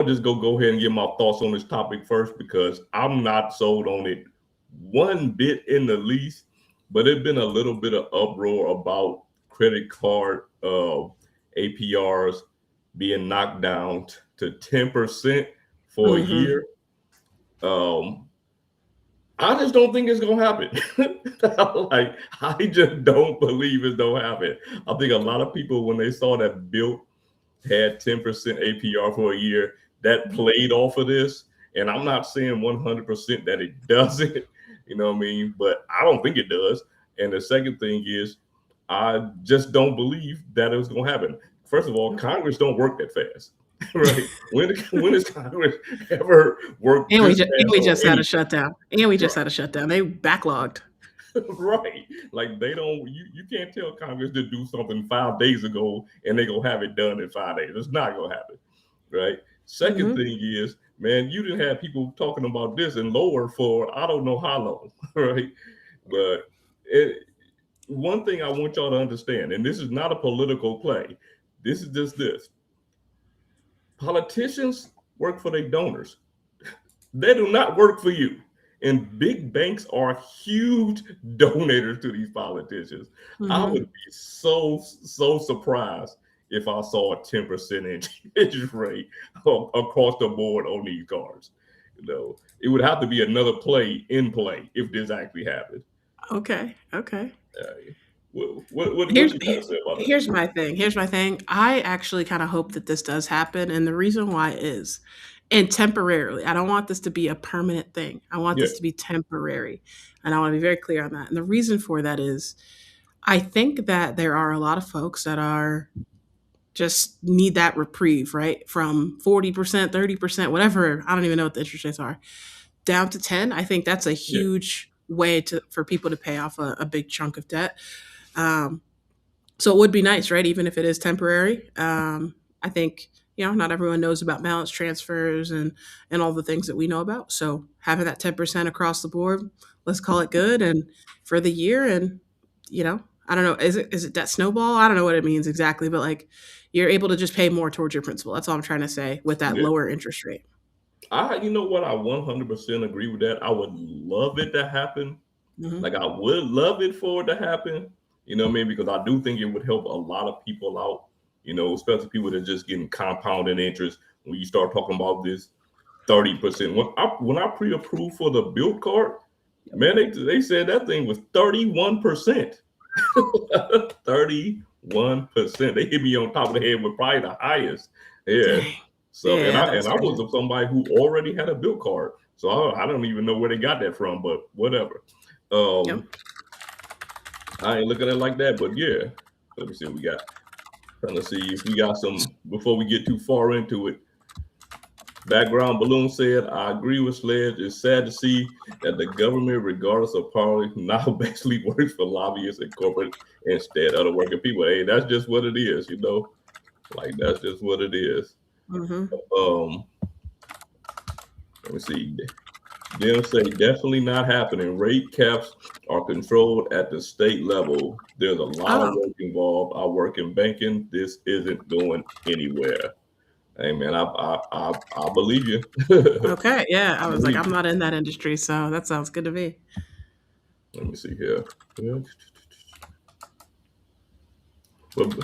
just go ahead and get my thoughts on this topic first because I'm not sold on it one bit in the least. But it's been a little bit of uproar about credit card APRs being knocked down to 10% for a Mm-hmm. year. Um, I just don't think it's gonna happen. Like I just don't believe it's gonna happen. I think a lot of people when they saw that Bilt had 10% APR for a year, that played off of this. And I'm not saying 100% that it doesn't, you know what I mean? But I don't think it does. And the second thing is, I just don't believe that it was going to happen. First of all, Congress don't work that fast, right? When has Congress ever worked And this we fast on just had a anything? shutdown. And we just Right. had a shutdown. They backlogged. Right. Like they don't you can't tell Congress to do something 5 days ago and they gonna have it done in 5 days. It's not gonna happen. Right. Second Mm-hmm. thing is, man, you didn't have people talking about this and lower for I don't know how long, right? But it, one thing I want y'all to understand, and this is not a political play, this is just this. Politicians work for their donors. They do not work for you. And big banks are huge donators to these politicians. I Mm-hmm. would be so surprised if I saw a 10% interest rate across the board on these cards. It would have to be another play in play if this actually happened. Okay. Okay. Uh, what Here's you got to say about that? here's my thing. Here's my thing. I actually kind of hope that this does happen, and the reason why is, and temporarily. I don't want this to be a permanent thing. I want Yeah, this to be temporary, and I want to be very clear on that. And the reason for that is, I think that there are a lot of folks that are just need that reprieve, right? From 40%, 30%, whatever. I don't even know what the interest rates are, down to 10. I think that's a yeah, huge way to for people to pay off a big chunk of debt. Um, so it would be nice, right? Even if it is temporary. I think not everyone knows about balance transfers and all the things that we know about. So having that 10% across the board, let's call it good, and for the year, and I don't know, is it that snowball? I don't know what it means exactly, but like you're able to just pay more towards your principal. That's all I'm trying to say with that yeah. lower interest rate. You know what? I 100% agree with that. I would love it to happen. Hmm. Like I would love it for it to happen. You know what I mean? Because I do think it would help a lot of people out. Especially people that are just getting compounded interest. When you start talking about this 30%, when I pre-approved for the Bilt card, man, they said that thing was 31%. 31%. They hit me on top of the head with probably the highest. Yeah. Dang. So and Yeah, I that's and I crazy. was somebody who already had a Bilt card. So I don't even know where they got that from, but whatever. Yep. Um, I ain't looking at it like that, but yeah. Let me see what we got. Trying to see if we got some before we get too far into it. Background Balloon said, I agree with Sledge. It's sad to see that the government, regardless of party, now basically works for lobbyists and corporate instead of the working people. Hey, that's just what it is. Like that's just what it is. Hmm. Um, let me see. Them say definitely not happening. Rate caps are controlled at the state level. There's a lot of Oh, work involved. I work in banking. This isn't going anywhere. Hey man, I believe you. okay. Yeah, I I was like, believe I'm you. not in that industry, so that sounds good to me. Let me see here. Hold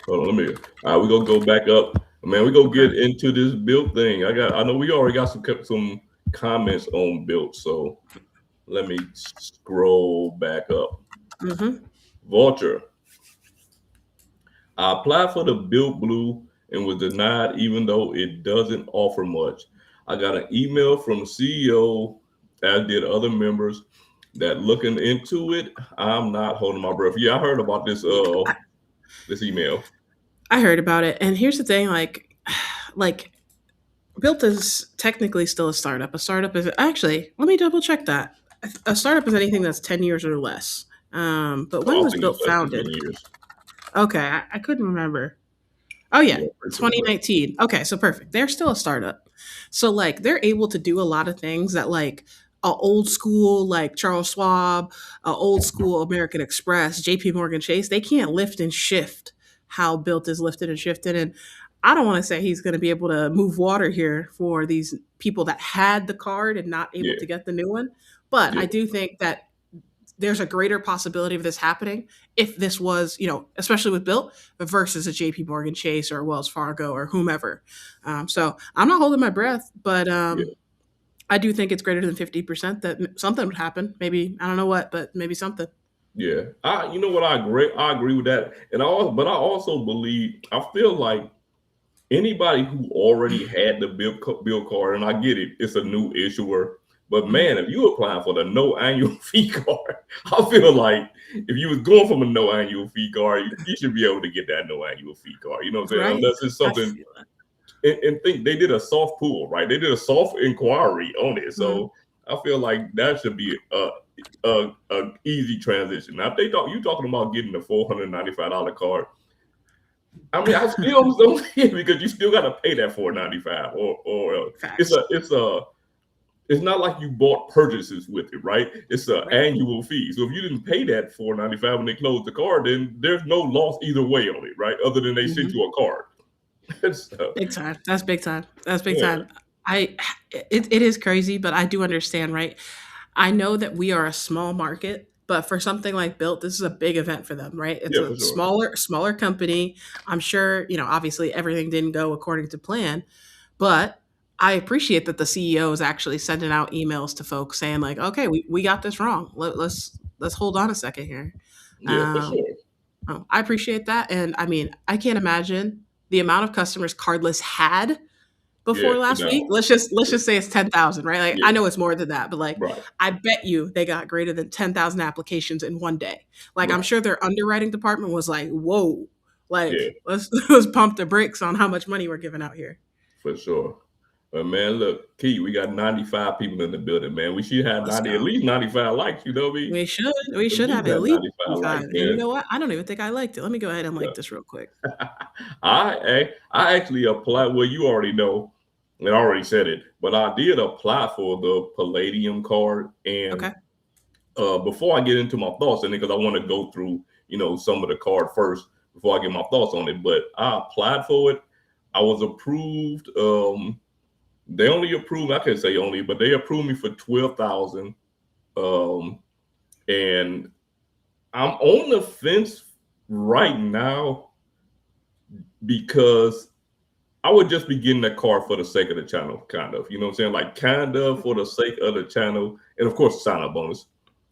on, let me. All right, we gonna go back up, man. We gonna Okay. get into this build thing. I know we already got some comments on build, so let me scroll back up. Hmm. Vulture. I applied for the Build Blue and was denied, even though it doesn't offer much. I got an email from the CEO, as did other members, that looking into it. I'm not holding my breath. Yeah, I heard about this email. I heard about it, and here's the thing: like Built is technically still a startup. A startup is actually. Let me double check that. A startup is anything that's 10 years or less. But Oh, when I was think it's Built less than founded? 10 years. Okay, I couldn't remember. Oh yeah, Yeah, pretty sure it's less. 2019. Okay, so perfect. They're still a startup. So like they're able to do a lot of things that like a old school like Charles Schwab, a old school American Express, JP Morgan Chase, they can't lift and shift how Built is lifted and shifted. And I don't want to say he's going to be able to move water here for these people that had the card and not able Yeah, to get the new one. But yeah, I do think that there's a greater possibility of this happening if this was, especially with Bilt versus a JP Morgan Chase or Wells Fargo or whomever. So I'm not holding my breath, but yeah, I do think it's greater than 50% that something would happen. Maybe, I don't know what, but maybe something. yeah. You know what? I agree with that, but I also believe, I feel like anybody who already had the bill card, and I get it, it's a new issuer. But Mhm. man, if you applying for the no annual fee card, I feel like if you was going from a no annual fee card, you should be able to get that no annual fee card. You know what I'm saying? Right. Unless it's I something, feel it. and think they did a soft pull, right? They did a soft inquiry on it, Mhm. so I feel like that should be a easy transition. Now, if you talking about getting the $495 card, I mean, I still don't see it because you still got to pay that $495, or it's Facts. it's not like you bought purchases with it, right? It's an Right. annual fee. So if you didn't pay that $495 when they closed the card, then there's no loss either way on it, right? Other than they sent Mhm. you a card. So, Big time. That's big time. That's big yeah, time. I it is crazy, but I do understand, right? I know that we are a small market, but for something like Built, this is a big event for them, right? It's yeah, a for sure. smaller company. I'm sure, obviously everything didn't go according to plan, but I appreciate that the CEO is actually sending out emails to folks saying like, okay, we got this wrong. Let's hold on a second here. Yeah, for Um, sure. I appreciate that. And I mean, I can't imagine the amount of customers Cardless had Yeah, before last week. no, Let's just say it's 10,000, right? Like I yeah, know it's more than that, but like right, I bet you they got greater than 10,000 applications in one day. Like I'm right, sure their underwriting department was like, "Whoa, like yeah, let's pump the brakes on how much money we're giving out here." for sure. But man, look, Key, we got 95 people in the building, man. We should have Let's 90, at go. least 95 likes. You know what I mean? We At should have least at have least 95 likes, 5. And you man. know what? I don't even think I liked it. Let me go ahead and like this real quick. I actually applied. Well, you already know, and I already said it, but I did apply for the Palladium card. And Okay. before I get into my thoughts on it, because I want to go through, some of the card first before I get my thoughts on it. But I applied for it. I was approved. They only approved. I can't say only, but they approved me for 12,000. Um, and I'm on the fence right now because I would just be getting that card for the sake of the channel, kind of. You know what I'm saying? Like, kind of for the sake of the channel. And of course, the sign up bonus,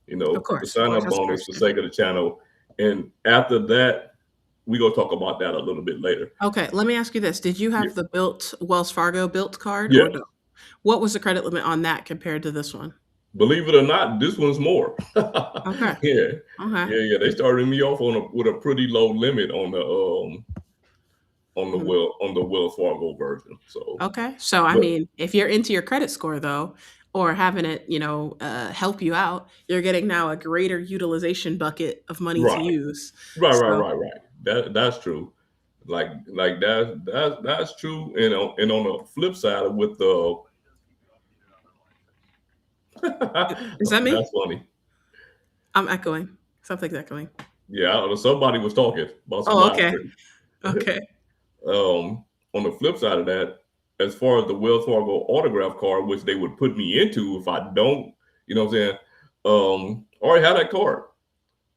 the Of sign course, up that's bonus, first. for the Yeah. sake of the channel. And after that, we go talk about that a little bit later. Okay, let me ask you this. Did you Yeah. have the Built Wells Fargo Built card Yeah. or no? What was the credit limit on that compared to this one? Believe it or not, this one's more. Okay. Yeah. Okay. Yeah. Yeah. They started me off with a pretty low limit Mhm. on the Wells Fargo version. So, Okay. So, I but mean, if you're into your credit score though, or having it, help you out, you're getting now a greater utilization bucket of money to right. use. Right, right, So, right, right. That's true. Like that's true. And on the flip side, with the is that me? that's funny. I'm echoing. Something's echoing. Yeah, somebody was talking about some Oh, okay. library. Okay. On the flip side of that, as far as the Wells Fargo autograph card, which they would put me into if I don't, you know what I'm saying? I already have that card,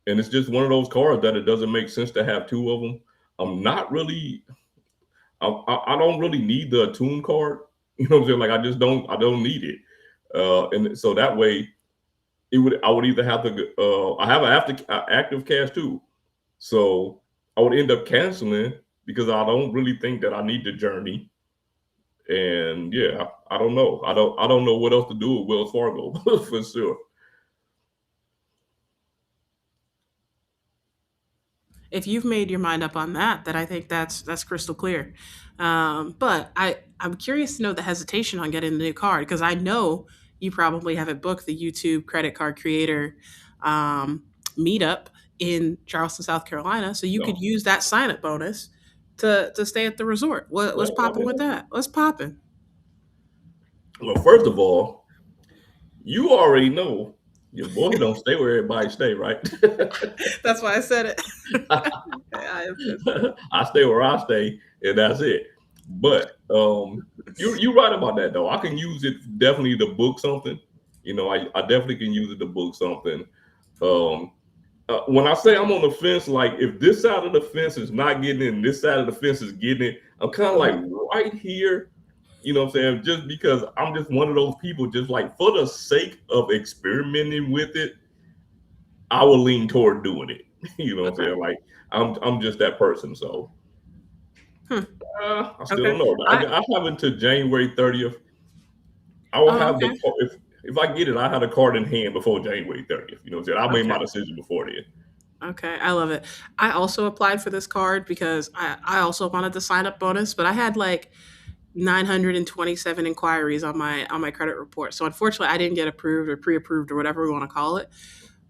and it's just one of those cards that it doesn't make sense to have two of them. I'm not really I don't really need the Attune card. You know what I'm saying? Like I don't need it. And so that way I would either have to I have an active cash too. So I would end up canceling because I don't really think that I need the journey. And yeah, I don't know. I don't know what else to do with Wells Fargo for sure. If you've made your mind up on that, then I think that's crystal clear. But I'm curious to know the hesitation on getting the new card because I know you probably haven't booked the YouTube credit card creator meetup in Charleston, South Carolina, so you could No. use that sign up bonus to stay at the resort. What's Well, I popping with mean, that? What's popping? well, first of all, you already know your boy don't stay where everybody stay, right? That's why I said it. I said that. I stay where I stay, and that's it. But you're right about that though. I can use it definitely to book something. I definitely can use it to book something. Um, when I say I'm on the fence, like if this side of the fence is not getting it and this side of the fence is getting it, I'm kind of like Mhm. right here. You know what I'm saying? Just because I'm just one of those people, just like for the sake of experimenting with it, I will lean toward doing it. You know what I'm Okay. saying? Like I'm just that person. So Hmm. I still Okay. don't know. I I have until January 30th. I will Oh, have the okay. if I get it, I have the card in hand before January 30th. You know what I'm saying? I made Okay. my decision before then. Okay. I love it. I also applied for this card because I also wanted the sign up bonus, but I had like 927 inquiries on my credit report. So unfortunately, I didn't get approved or pre-approved or whatever we want to call it.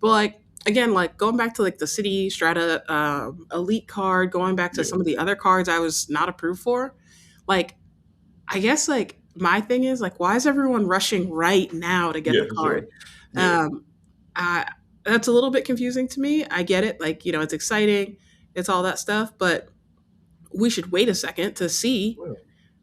But like again, like going back to like the City Strata Elite card, going back to Yeah, some of the other cards I was not approved for, like I guess like my thing is like why is everyone rushing right now to get yeah, the for card? sure. Yeah, Um, I, that's a little bit confusing to me. I get it, like it's exciting, it's all that stuff, but we should wait a second to see well,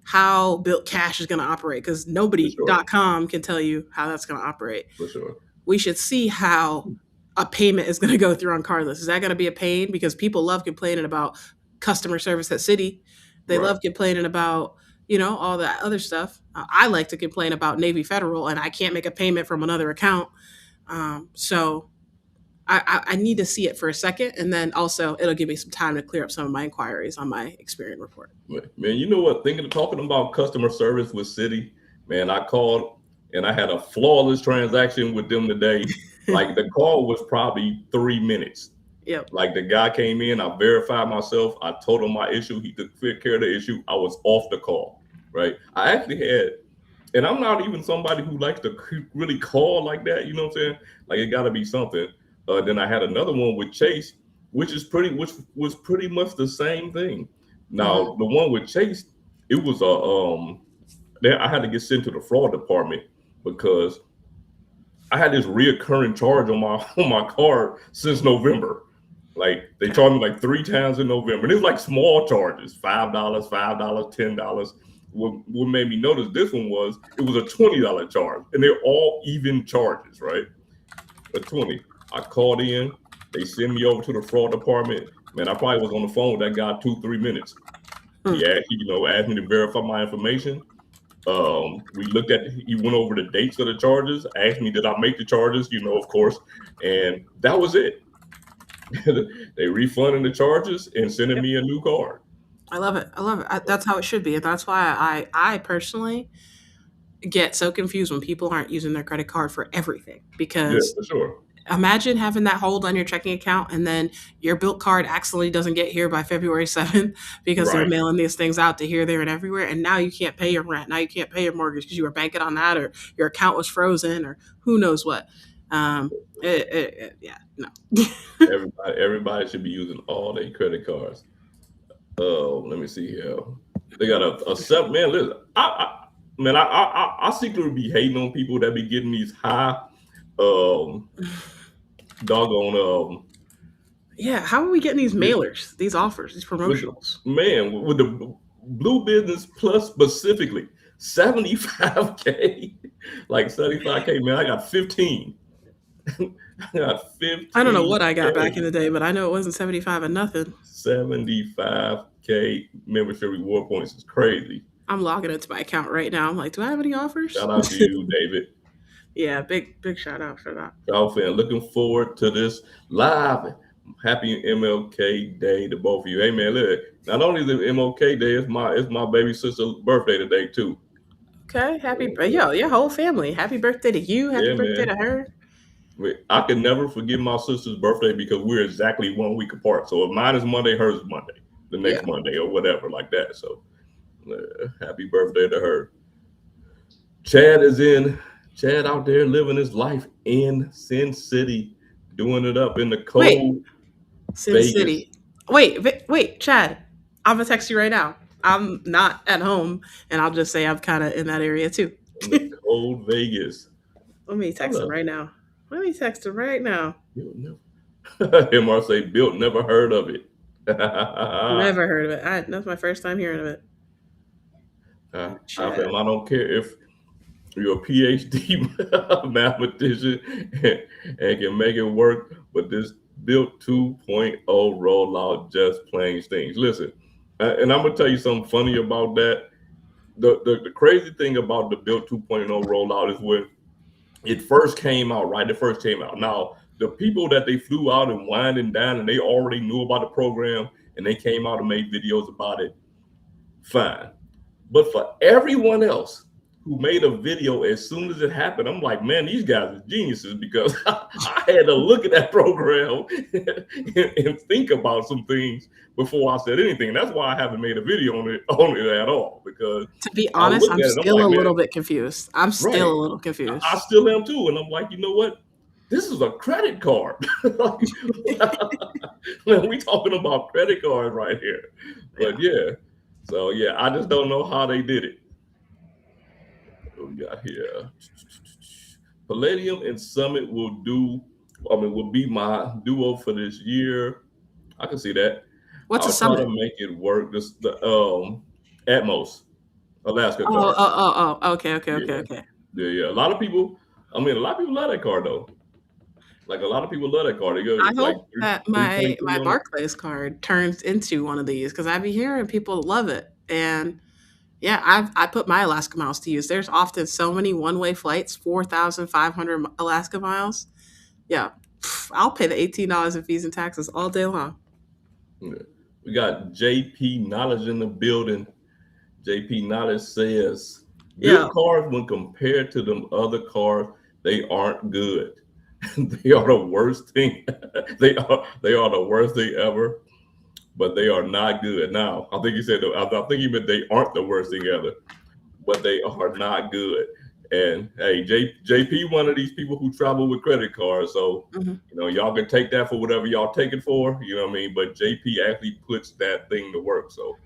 how Built Cash is going to operate because for sure, nobody.com can tell you how that's going to operate. for sure. We should see how a payment is going to go through on cardless. Is that going to be a pain? Because people love complaining about customer service at Citi. They Right. love complaining about, all that other stuff. I like to complain about Navy Federal and I can't make a payment from another account. So I need to see it for a second. And then also it'll give me some time to clear up some of my inquiries on my Experian report. Man, you know what? Thinking of talking about customer service with City, man, I called and I had a flawless transaction with them today. Like the call was probably 3 minutes. Yep. Like the guy came in, I verified myself, I told him my issue, he took care of the issue. I was off the call. Right. I actually had, and I'm not even somebody who likes to really call like that. You know what I'm saying? Like it got to be something. Then I had another one with Chase, which was pretty much the same thing. Hmm. Now the one with Chase, it was I had to get sent to the fraud department because I had this reoccurring charge on my on my card since November. Like they Okay. charged me like 3 times in November. And it was like small charges, $5, $5, $10. What made me notice this one was it was a $20 charge. And they're all even charges, right? A 20. I called in, they send me over to the fraud department. Man, I probably was on the phone with that guy 2, 3 minutes. Hmm. Asked me to verify my information. We looked at he went over the dates of the charges, asked me did I make the charges, of course, and that was it. They refunded the charges and sending Yep. me a new card. I love it. I love it. That's how it should be. And that's why I personally get so confused when people aren't using their credit card for everything. Yeah, Because for sure. imagine having that hold on your checking account and then your Bilt card accidentally doesn't get here by February 7th because they're Right. mailing these things out to here, there, and everywhere. And now you can't pay your rent. Now you can't pay your mortgage because you were banking on that or your account was frozen or who knows what. Yeah, no. Everybody should be using all their credit cards. Let me see here. They got a seven man. Listen, I secretly be hating on people that be getting these high um doggone Yeah, how are we getting these with mailers, these offers, these with promotionals? man with the blue business plus specifically 75K, like 75K, man. I got 15. I got I don't know what I got 15K. back in the day, but I know it wasn't 75 or nothing. 75K membership reward points is crazy. I'm logging into my account right now. I'm like, do I have any offers? Shout out to you, David. Yeah, big shout out for that. Y'all fan, looking forward to this live. Happy MLK Day to both of you. Hey man, look, not only is it MLK Day, it's my baby sister's birthday today too. Okay, yo, your whole family. Happy birthday to you. Happy Yeah, birthday man. to her. I can never forget my sister's birthday because we're exactly 1 week apart. So if mine is Monday, hers is Monday, the Yeah. next Monday or whatever like that. So happy birthday to her. Chad is in. Chad out there living his life in Sin City, doing it up in the Wait, cold Sin Vegas, City. Wait, Chad. I'm gonna text you right now. I'm not at home, and I'll just say I'm kind of in that area too. in the cold Vegas. Let me text him Hold right now. Let me text him right now. Bilt never. MR say Bilt never heard of it. Never heard of it. That's my first time hearing of it. I Shit. feel I don't care if you're a PhD mathematician and can make it work, but this Built 2.0 rollout just plain stinks. Listen, and I'm gonna tell you something funny about that. The crazy thing about the Built 2.0 rollout is when it first came out, right? It first came out. Now, the people that they flew out and winding down and they already knew about the program and they came out and made videos about it, fine. But for everyone else who made a video as soon as it happened, I'm like, man, these guys are geniuses because I had to look at that program and think about some things before I said anything. And that's why I haven't made a video on it at all because To be I honest, looked I'm at it. I'm still like, a man, little bit confused. I'm still right. a little I confused. still am too. And I'm like, you know what? This is a credit card. Like, man, we talking about credit cards right here. Yeah. But yeah. So yeah, I just don't know how they did it. What we got here? Palladium and Summit will be my duo for this year. I can see that. What's a I'll try to summit? make it work. This the Atmos Alaska Oh, card. oh, oh, oh. Okay, okay, okay, Yeah. okay. Yeah. A lot of people, a lot of people love that card though. Like a lot of people love that card. They go I like hope that 323 my on it. Barclays card turns into one of these because I be hearing people love it, and yeah, I put my Alaska miles to use. There's often so many one way flights, 4,500 Alaska miles. Yeah, I'll pay the $18 in fees and taxes all day long. Yeah. We got JP Knowledge in the building. JP Knowledge says Yeah. built cars when compared to them other cars, they aren't good. They are the worst thing. They are the worst thing ever, but they are not good. Now, I think he said I think he meant they aren't the worst thing ever, but they are not good. And hey, JP, one of these people who travel with credit cards, so Hmm. y'all can take that for whatever y'all take it for. You know what I mean? But JP actually puts that thing to work. So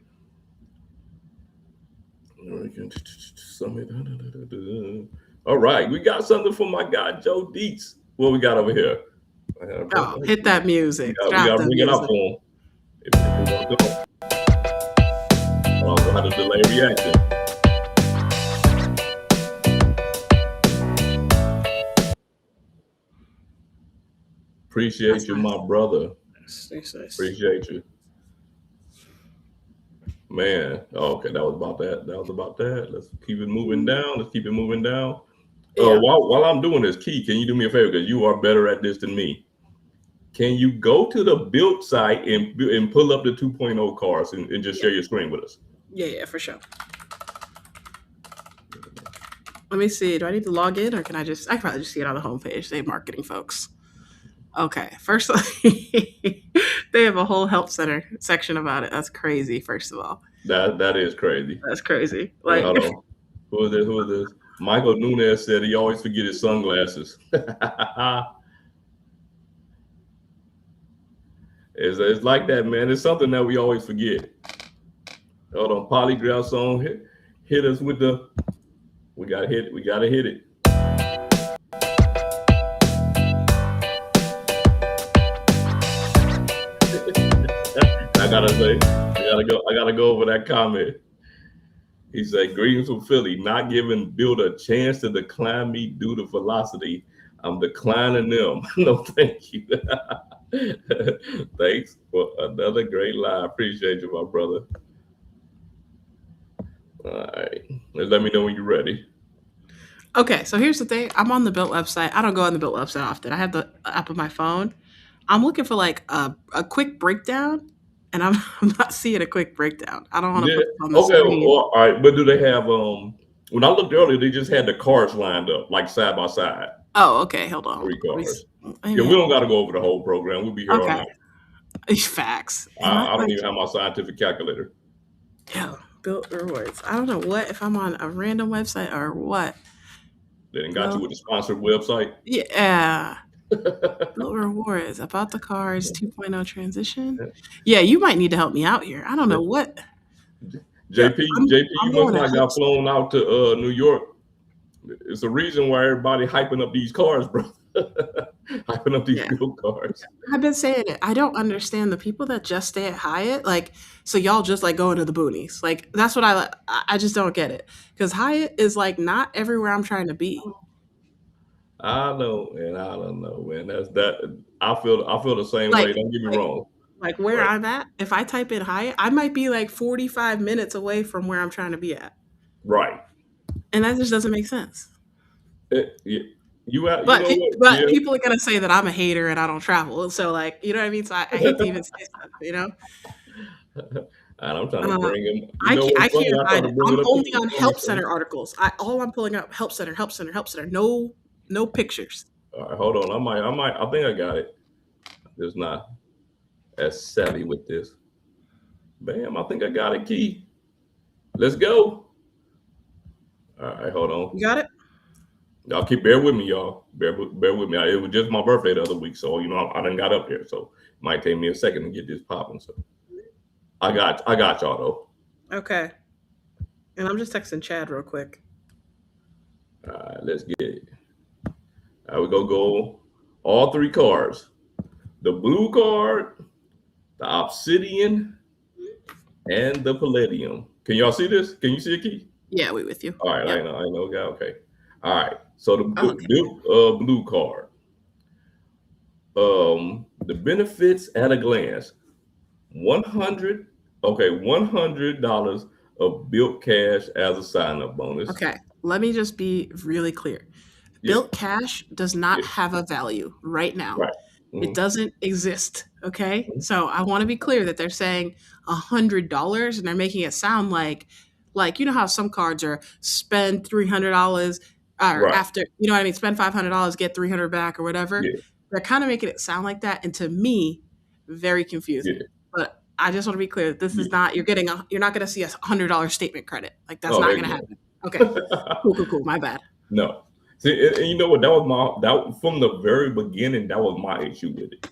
all right, we got something for my guy Joe Dietz. What we got over here? Oh, hit that music. We Drop got to the bring it up music. for him. If we want to go, we'll have to delay reaction. Appreciate That's you, nice. my brother. Nice, nice. Appreciate you, man. Oh, okay, that was about that. That was about that. Let's keep it moving down. Let's keep it moving down. Yeah. While I'm doing this, Key, can you do me a favor because you are better at this than me? Can you go to the Bilt site and pull up the 2.0 cars and just Yeah. share your screen with us? Yeah, yeah, for sure. Let me see. Do I need to log in or can I can probably just see it on the homepage. They marketing folks. Okay. First they have a whole help center section about it. That's crazy, first of all. That is crazy. That's crazy. Wait, Like hold on. Who is this? Who is this? Michael Nunez said he always forget his sunglasses. It's like that, man. It's something that we always forget. Hold on, polygraph song. Hit us with the. We gotta hit it. We gotta hit it. I gotta say, I gotta go over that comment. He said, "Greetings from Philly. Not giving Bill a chance to decline me due to velocity. I'm declining them. No, thank you. Thanks for another great live. Appreciate you, my brother. All right, let me know when you're ready. okay, so here's the thing. I'm on the Built website. I don't go on the Built website often. I have the app on my phone. I'm looking for like a quick breakdown, and I'm I'm not seeing a quick breakdown. I don't want to Yeah. put this on the Okay. screen. All right. But do they have? When I looked earlier, they just had the cars lined up like side by side, Oh, okay. Hold on. three Let me cars. Yeah, we maybe don't got to go over the whole program. We'll be here all okay. night. Facts. Am I I don't like even have my scientific calculator. yeah, Built rewards? I don't know what if I'm on a random website or what. They didn't got you Built with the sponsored website. yeah. Built rewards about the cars 2.0 transition. Yeah, you might need to help me out here. I don't know what. Yeah, JP, I'm you must going to not help. got flown out to New York. It's the reason why everybody hyping up these cars, bro. hyping up these Yeah. Bilt cards. I've been saying it. I don't understand the people that just stay at Hyatt. Like, so y'all just like going to the boonies. Like, that's what I just don't get it. Because Hyatt is like not everywhere I'm trying to be. I know, man. I don't know, man. That's that. I feel the same way. Like, Don't get me like, wrong. like where Right. I'm at, if I type in Hyatt, I might be like 45 minutes away from where I'm trying to be at. Right. And that just doesn't make sense. Yeah. You But know what? but Yeah. people are gonna say that I'm a hater and I don't travel. So like, you know what I mean? So I hate to even say stuff, you know? And I'm trying to Uh, bring him. You know I what's funny? can't I try find to it. bring I'm it up only to on on the help screen. center articles. All I'm pulling up help center, help center, help center. No pictures. All right, hold on. I think I got it. Just not as savvy with this. Bam! I think I got it. Key. Let's go. All right, hold on. You got it? Y'all keep bear with me, y'all. Bear with me. It was just my birthday the other week, so I done got up here. So it might take me a second to get this popping. So I got y'all though. Okay. And I'm just texting Chad real quick. All right, let's get it. All right, we go all three cards. The blue card, the obsidian, and the palladium. Can y'all see this? Can you see a key? Yeah, we with you. All right, Yep. I know. Okay. All right. So the Oh, okay. blue card. The benefits at a glance. 100. Okay, $100 of Bilt cash as a sign-up bonus. Okay. Let me just be really clear. Yeah. Bilt cash does not Yeah. have a value right now. Right. It Mhm, doesn't exist. Okay. mhm. So I want to be clear that they're saying $100 and they're making it sound like, you know how some cards are spend $300 or Right. after, you know what I mean? Spend $500, get 300 back or whatever. Yeah. They're kind of making it sound like that. And to me, very Yeah. confusing. But I just want to be clear that this is Yeah. not, you're not going to see a $100 statement credit. Like that's Oh, not heck going to no. happen. Okay. Cool. My bad. No. See, and you know what? That was that from the very beginning. That was my issue with it.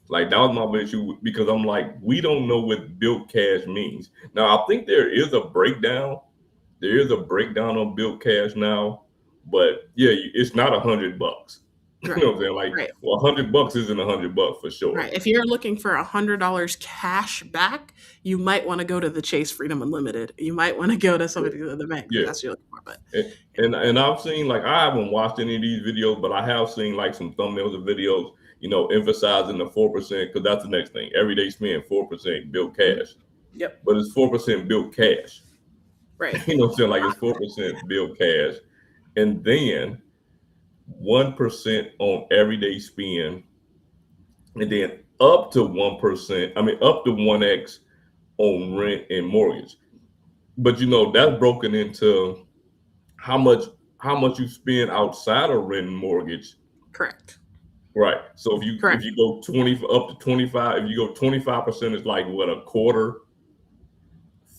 Like that was my issue because I'm like, we don't know what built cash means. Now I think there is a breakdown. There is a breakdown on built cash now, but yeah, it's not $100. You know Right. what I'm saying? Like, Right. well, $100 isn't $100 for sure. Right. If you're looking for $100 cash back, you might want to go to the Chase Freedom Unlimited. You might want to go to some Yeah, of the other banks if yeah. that's what you're looking for. But And I've seen like I haven't watched any of these videos, but I have seen like some thumbnails of videos, emphasizing the 4% because that's the next thing. Everyday spend 4% built Mhm. cash, Yep. but it's 4% built cash. Right. You know what I'm saying? Like it's 4% built cash, and then 1% on everyday spend, and then up to 1%. I mean, up to 1x on rent and mortgage. But that's broken into how much how much you spend outside of rent and mortgage. Correct. Right. So if you Correct. go 20 up to 25, if you go 25% is like what, a quarter,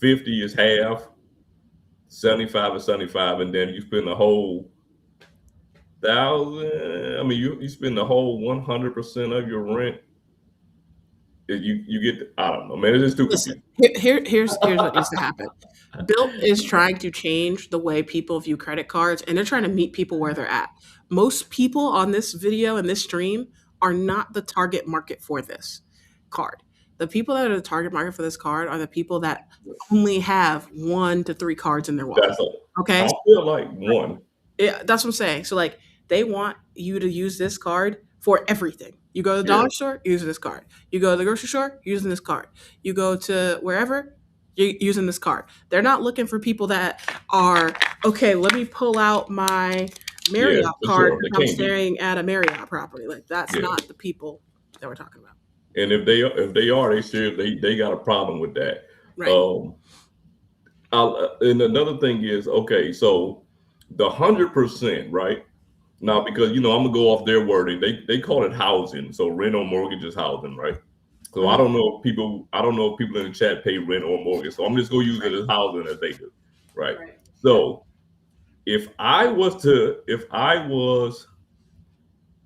50 is half, 75 is 75, and then you spend the whole thousand. I mean, you spend the whole 100% of your rent. You get, I don't know, man. It's just too Listen, confusing. here's what needs to happen. Bill is trying to change the way people view credit cards, and they're trying to meet people where they're at. Most people on this video and this stream are not the target market for this card. The people that are the target market for this card are the people that only have 1 to 3 cards in their wallet. That's a, Okay, I feel like one. yeah, that's what I'm saying. So like they want you to use this card for everything. You go to the Yeah, dollar store, you're using this card. You go to the grocery store, you're using this card. You go to wherever, you're using this card. They're not looking for people that are okay. Let me pull out my yeah, Marriott for card sure. They because I'm can't be. staring at a Marriott property. Like that's Yeah. not the people that we're talking about. And if they are, they got a problem with that. Right. Um, and another thing is, okay, so the 100%, right? Now, because I'm gonna go off their wording, they call it housing. So rent or mortgage is housing, right? So Hmm. I don't know if people in the chat pay rent or mortgage. So I'm just gonna use it Right. as housing as they do, right? Right. Yep. So if I was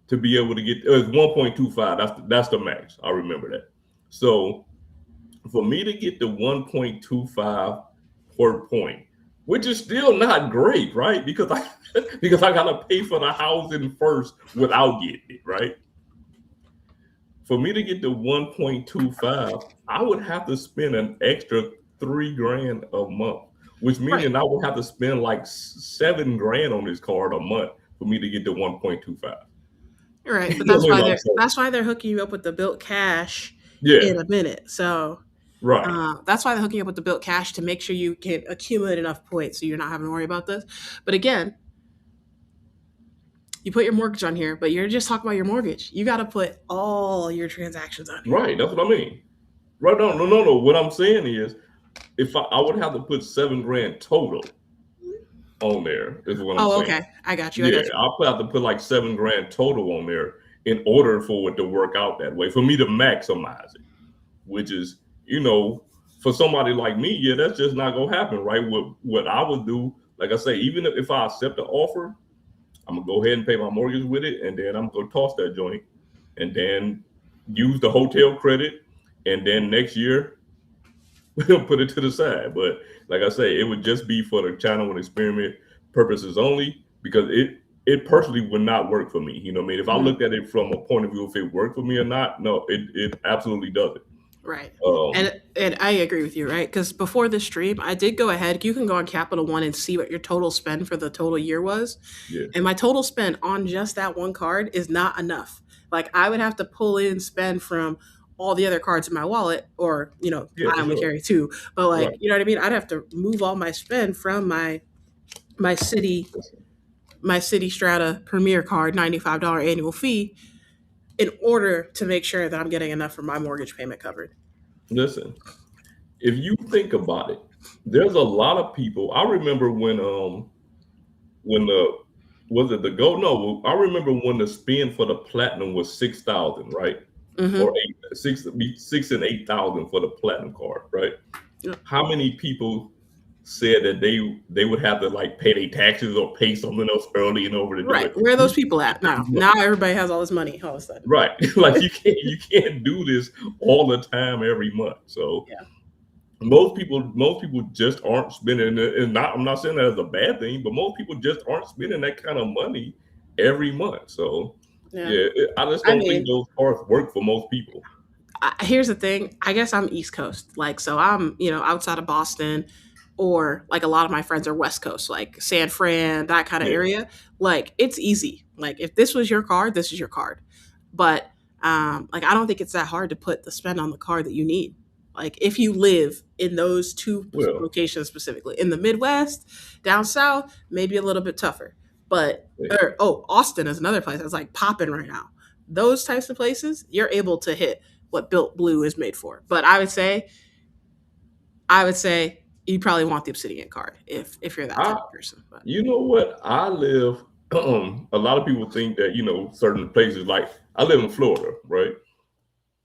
to be able to get, it was 1.25. That's the max. I remember that. So for me to get the 1.25 per point, which is still not great, right? Because I because I gotta pay for the housing first without getting it, right? For me to get to 1.25, I would have to spend an extra 3 grand a month, which Right. meaning I would have to spend like 7 grand on this card a month for me to get to 1.25. Right, but You know what I mean? Like so, that's why they're hooking you up with the Bilt Cash yeah, in a minute. So right, that's why they're hooking you up with the Bilt Cash to make sure you can accumulate enough points so you're not having to worry about this. But again, you put your mortgage on here, but you're just talking about your mortgage. You got to put all your transactions on here. right. That's what I mean. Right? No, no, no, no. What I'm saying is, if I would have to put 7 grand total on there, is what I'm Oh, saying. okay. I got you. I Yeah, got you. I'll have to put like 7 grand total on there in order for it to work out that way for me to maximize it. Which is, for somebody like me, yeah, that's just not gonna happen, right? What I would do, like I say, even if I accept the offer, I'm gonna go ahead and pay my mortgage with it, and then I'm gonna toss that joint, and then use the hotel credit, and then next year we'll put it to the side. But like I say, it would just be for the channel and experiment purposes only, because it personally would not work for me. You know what I mean? If I Mhm. looked at it from a point of view if it worked for me or not, no, it absolutely doesn't. Right. Um, And I agree with you, right? Because before this stream, I did go ahead. You can go on Capital One and see what your total spend for the total year was. yeah, And my total spend on just that one card is not enough. Like I would have to pull in spend from all the other cards in my wallet, or yeah, I for only sure, carry two. But right. like, you know what I mean? I'd have to move all my spend from my city my city strata premier card $95 annual fee in order to make sure that I'm getting enough for my mortgage payment covered. Listen, if you think about it, there's a lot of people. I remember when the was it the gold? No, I remember when the spin for the platinum was 6,000, right? Or Mm-hmm. six and 8,000 for the platinum card, right? Yeah. How many people said that they would have to like pay their taxes or pay something else early in order to do Right. it? Where are those people at now? Now everybody has all this money all of a sudden. Right. Like you can't do this all the time every month. So Yeah. most people just aren't spending it, and not I'm not saying that as a bad thing, but most people just aren't spending that kind of money every month. So Yeah. yeah, I just I don't think mean, those cards work for most people. here's the thing. I guess I'm East Coast. Like, so I'm, outside of Boston, or like a lot of my friends are West Coast, like San Fran, that kind of Yeah. area. Like, it's easy. Like, if this was your card, this is your card. But, like, I don't think it's that hard to put the spend on the card that you need. Like, if you live in those two Well, locations specifically, in the Midwest, down south, maybe a little bit tougher. But, yeah. or, oh, Austin is another place that's like popping right now. Those types of places, you're able to hit what Built Blue is made for. But I would say you probably want the Obsidian card if you're that type I of person. But You know what? I live. A lot of people think that certain places. Like I live in Florida, right?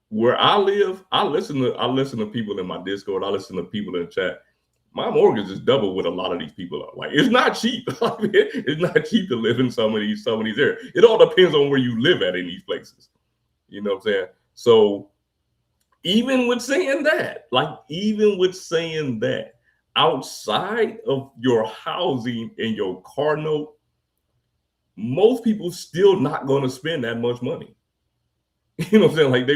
Where I live, I listen to people in my Discord. I listen to people in the chat. My mortgage is double what a lot of these people are. Like it's not cheap. It's not cheap to live in some of these areas. It all depends on where you live at in these places. You know what I'm saying? So even with saying that, outside of your housing and your car note, most people still not going to spend that much money. You know what I'm saying? Like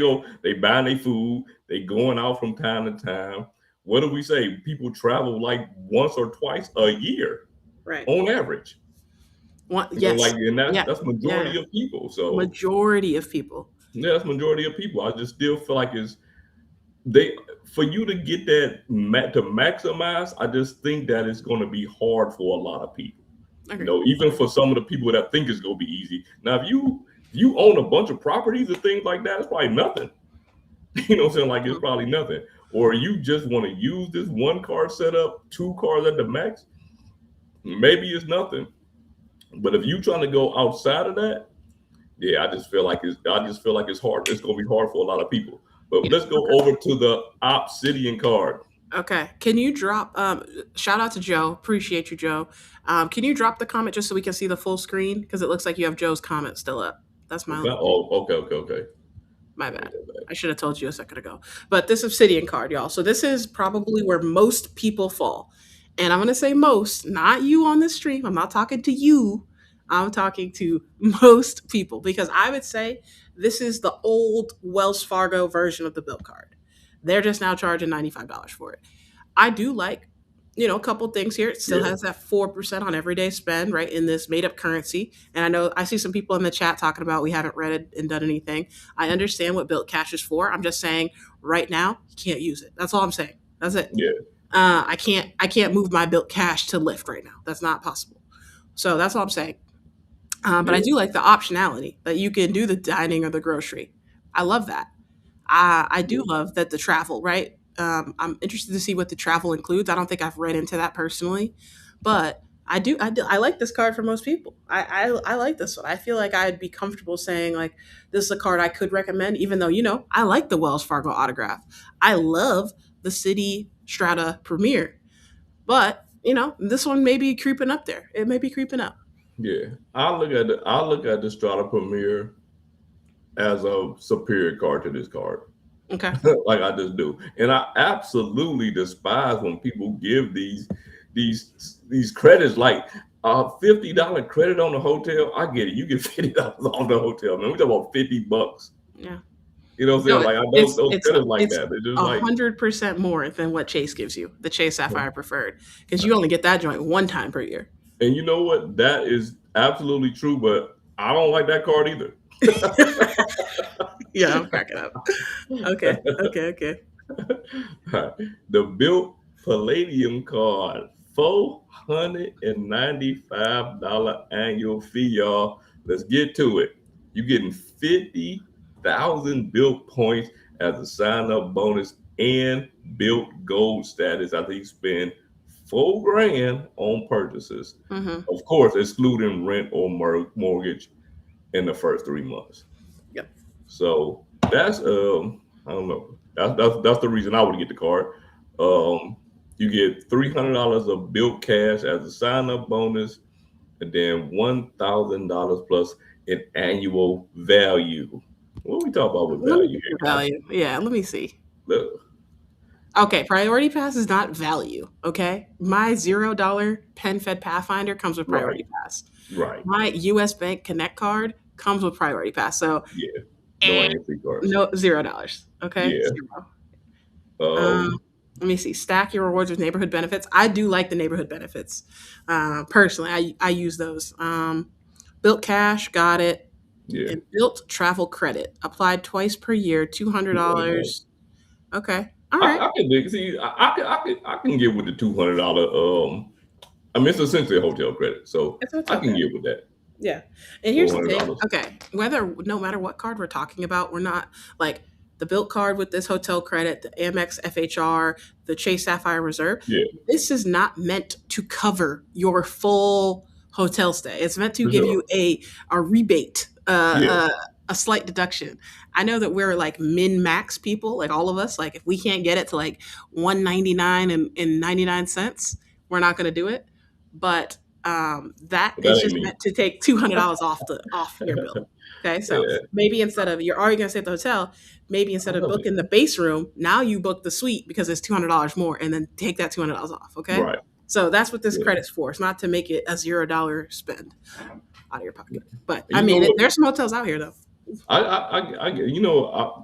they buying their food, they going out from time to time. What do we say? People travel like once or twice a year right, on average. yes, And that's yeah, that's yeah, majority of people. So majority of people. yeah, that's majority of people. I just still feel like it's they for you to get that to maximize. I just think that it's going to be hard for a lot of people. Agree. Even for some of the people that think it's going to be easy. Now, if you own a bunch of properties and things like that, it's probably nothing. You know what I'm saying? Like it's Mhm. probably nothing. Or you just want to use this one car setup, two cars at the max, maybe it's nothing. But if you trying to go outside of that, yeah, I just feel like it's hard. It's gonna be hard for a lot of people. But Yeah. let's go Okay. over to the Obsidian card. Okay. Can you drop? Shout out to Joe. Appreciate you, Joe. Can you drop the comment just so we can see the full screen? Because it looks like you have Joe's comment still up. That's my Okay. only thing. Oh, okay, okay, okay. My bad. I should have told you a second ago. But this Obsidian card, y'all. So this is probably where most people fall. And I'm going to say most, not you on the stream. I'm not talking to you. I'm talking to most people because I would say this is the old Wells Fargo version of the bill card. They're just now charging $95 for it. I do like, a couple things here. It still Yeah, has that 4% on everyday spend, right, in this made up currency. And I know I see some people in the chat talking about we haven't read it and done anything. I understand what Built Cash is for. I'm just saying right now, you can't use it. That's all I'm saying. That's it. yeah, I can't move my Built Cash to Lyft right now. That's not possible. So that's all I'm saying. But I yeah, do like the optionality that you can do the dining or the grocery. I love that. I do yeah, love that the travel, right? I'm interested to see what the travel includes. I don't think I've read into that personally, but I like this card for most people. I like this one. I feel like I'd be comfortable saying like this is a card I could recommend, even though I like the Wells Fargo autograph. I love the City Strata Premier, but this one may be creeping up there. It may be creeping up. yeah. I look at the Strata Premier as a superior card to this card. Okay. Like I just do. And I absolutely despise when people give these credits like a $50 credit on the hotel. I get it. You get $50 on the hotel. Man, we talk about $50. Yeah. You know what I'm No, saying? Like I don't it's those it's credits like it's that. They're just like 100% more than what Chase gives you, the Chase Sapphire Preferred, because you only get that joint one time per year. and you know what? That is absolutely true, but I don't like that card either. Yeah, I'm cracking up. Okay, okay, okay. The Bilt Palladium card, $495 annual fee, y'all. Let's get to it. You're getting 50,000 Bilt points as a sign-up bonus and Bilt Gold status. I think you spend $4,000 on purchases. Mm-hmm. Of course, excluding rent or mortgage in the first 3 months. Yep. So that's I don't know. That's the reason I would get the card. You get $300 of Bilt cash as a sign up bonus, and then $1,000 plus an annual value. What we talk about with Let me value get here, the guys? value. Yeah, let me see. Look, Okay, Priority Pass is not value. Okay, my $0 PenFed Pathfinder comes with right, Priority Pass. right, My U.S. Bank Connect card comes with Priority Pass. So yeah. No eh, annual fee cards. no $0. Okay, Yeah. zero. Um, Um. Let me see. Stack your rewards with neighborhood benefits. I do like the neighborhood benefits. Personally, I use those. Built cash, got it. Yeah. And built travel credit applied twice per year, $200. $200. Okay, all right. I can dig. See, I can get with the $200. I mean, it's essentially a hotel credit, so It's a I hotel can credit. get with that. Yeah. And here's Four the hundred thing. dollars. Okay. No matter what card we're talking about, we're not like the Built card with this hotel credit, the Amex FHR, the Chase Sapphire Reserve. Yeah, This is not meant to cover your full hotel stay. It's meant to for give sure. you a rebate, Yeah, a slight deduction. I know that we're like min max people, like all of us. Like if we can't get it to like 199 and 99 cents, we're not going to do it. But that but is that ain't just me. meant to take $200 off your bill. Okay, so Yeah, maybe instead of you're already going to stay at the hotel, maybe I instead of love it. booking the base room, now you book the suite because it's $200 more, and then take that $200 off. Okay, Right. so that's what this Yeah. credit's for. It's not to make it a $0 spend out of your pocket. But And I you know mean, what? there's some hotels out here though.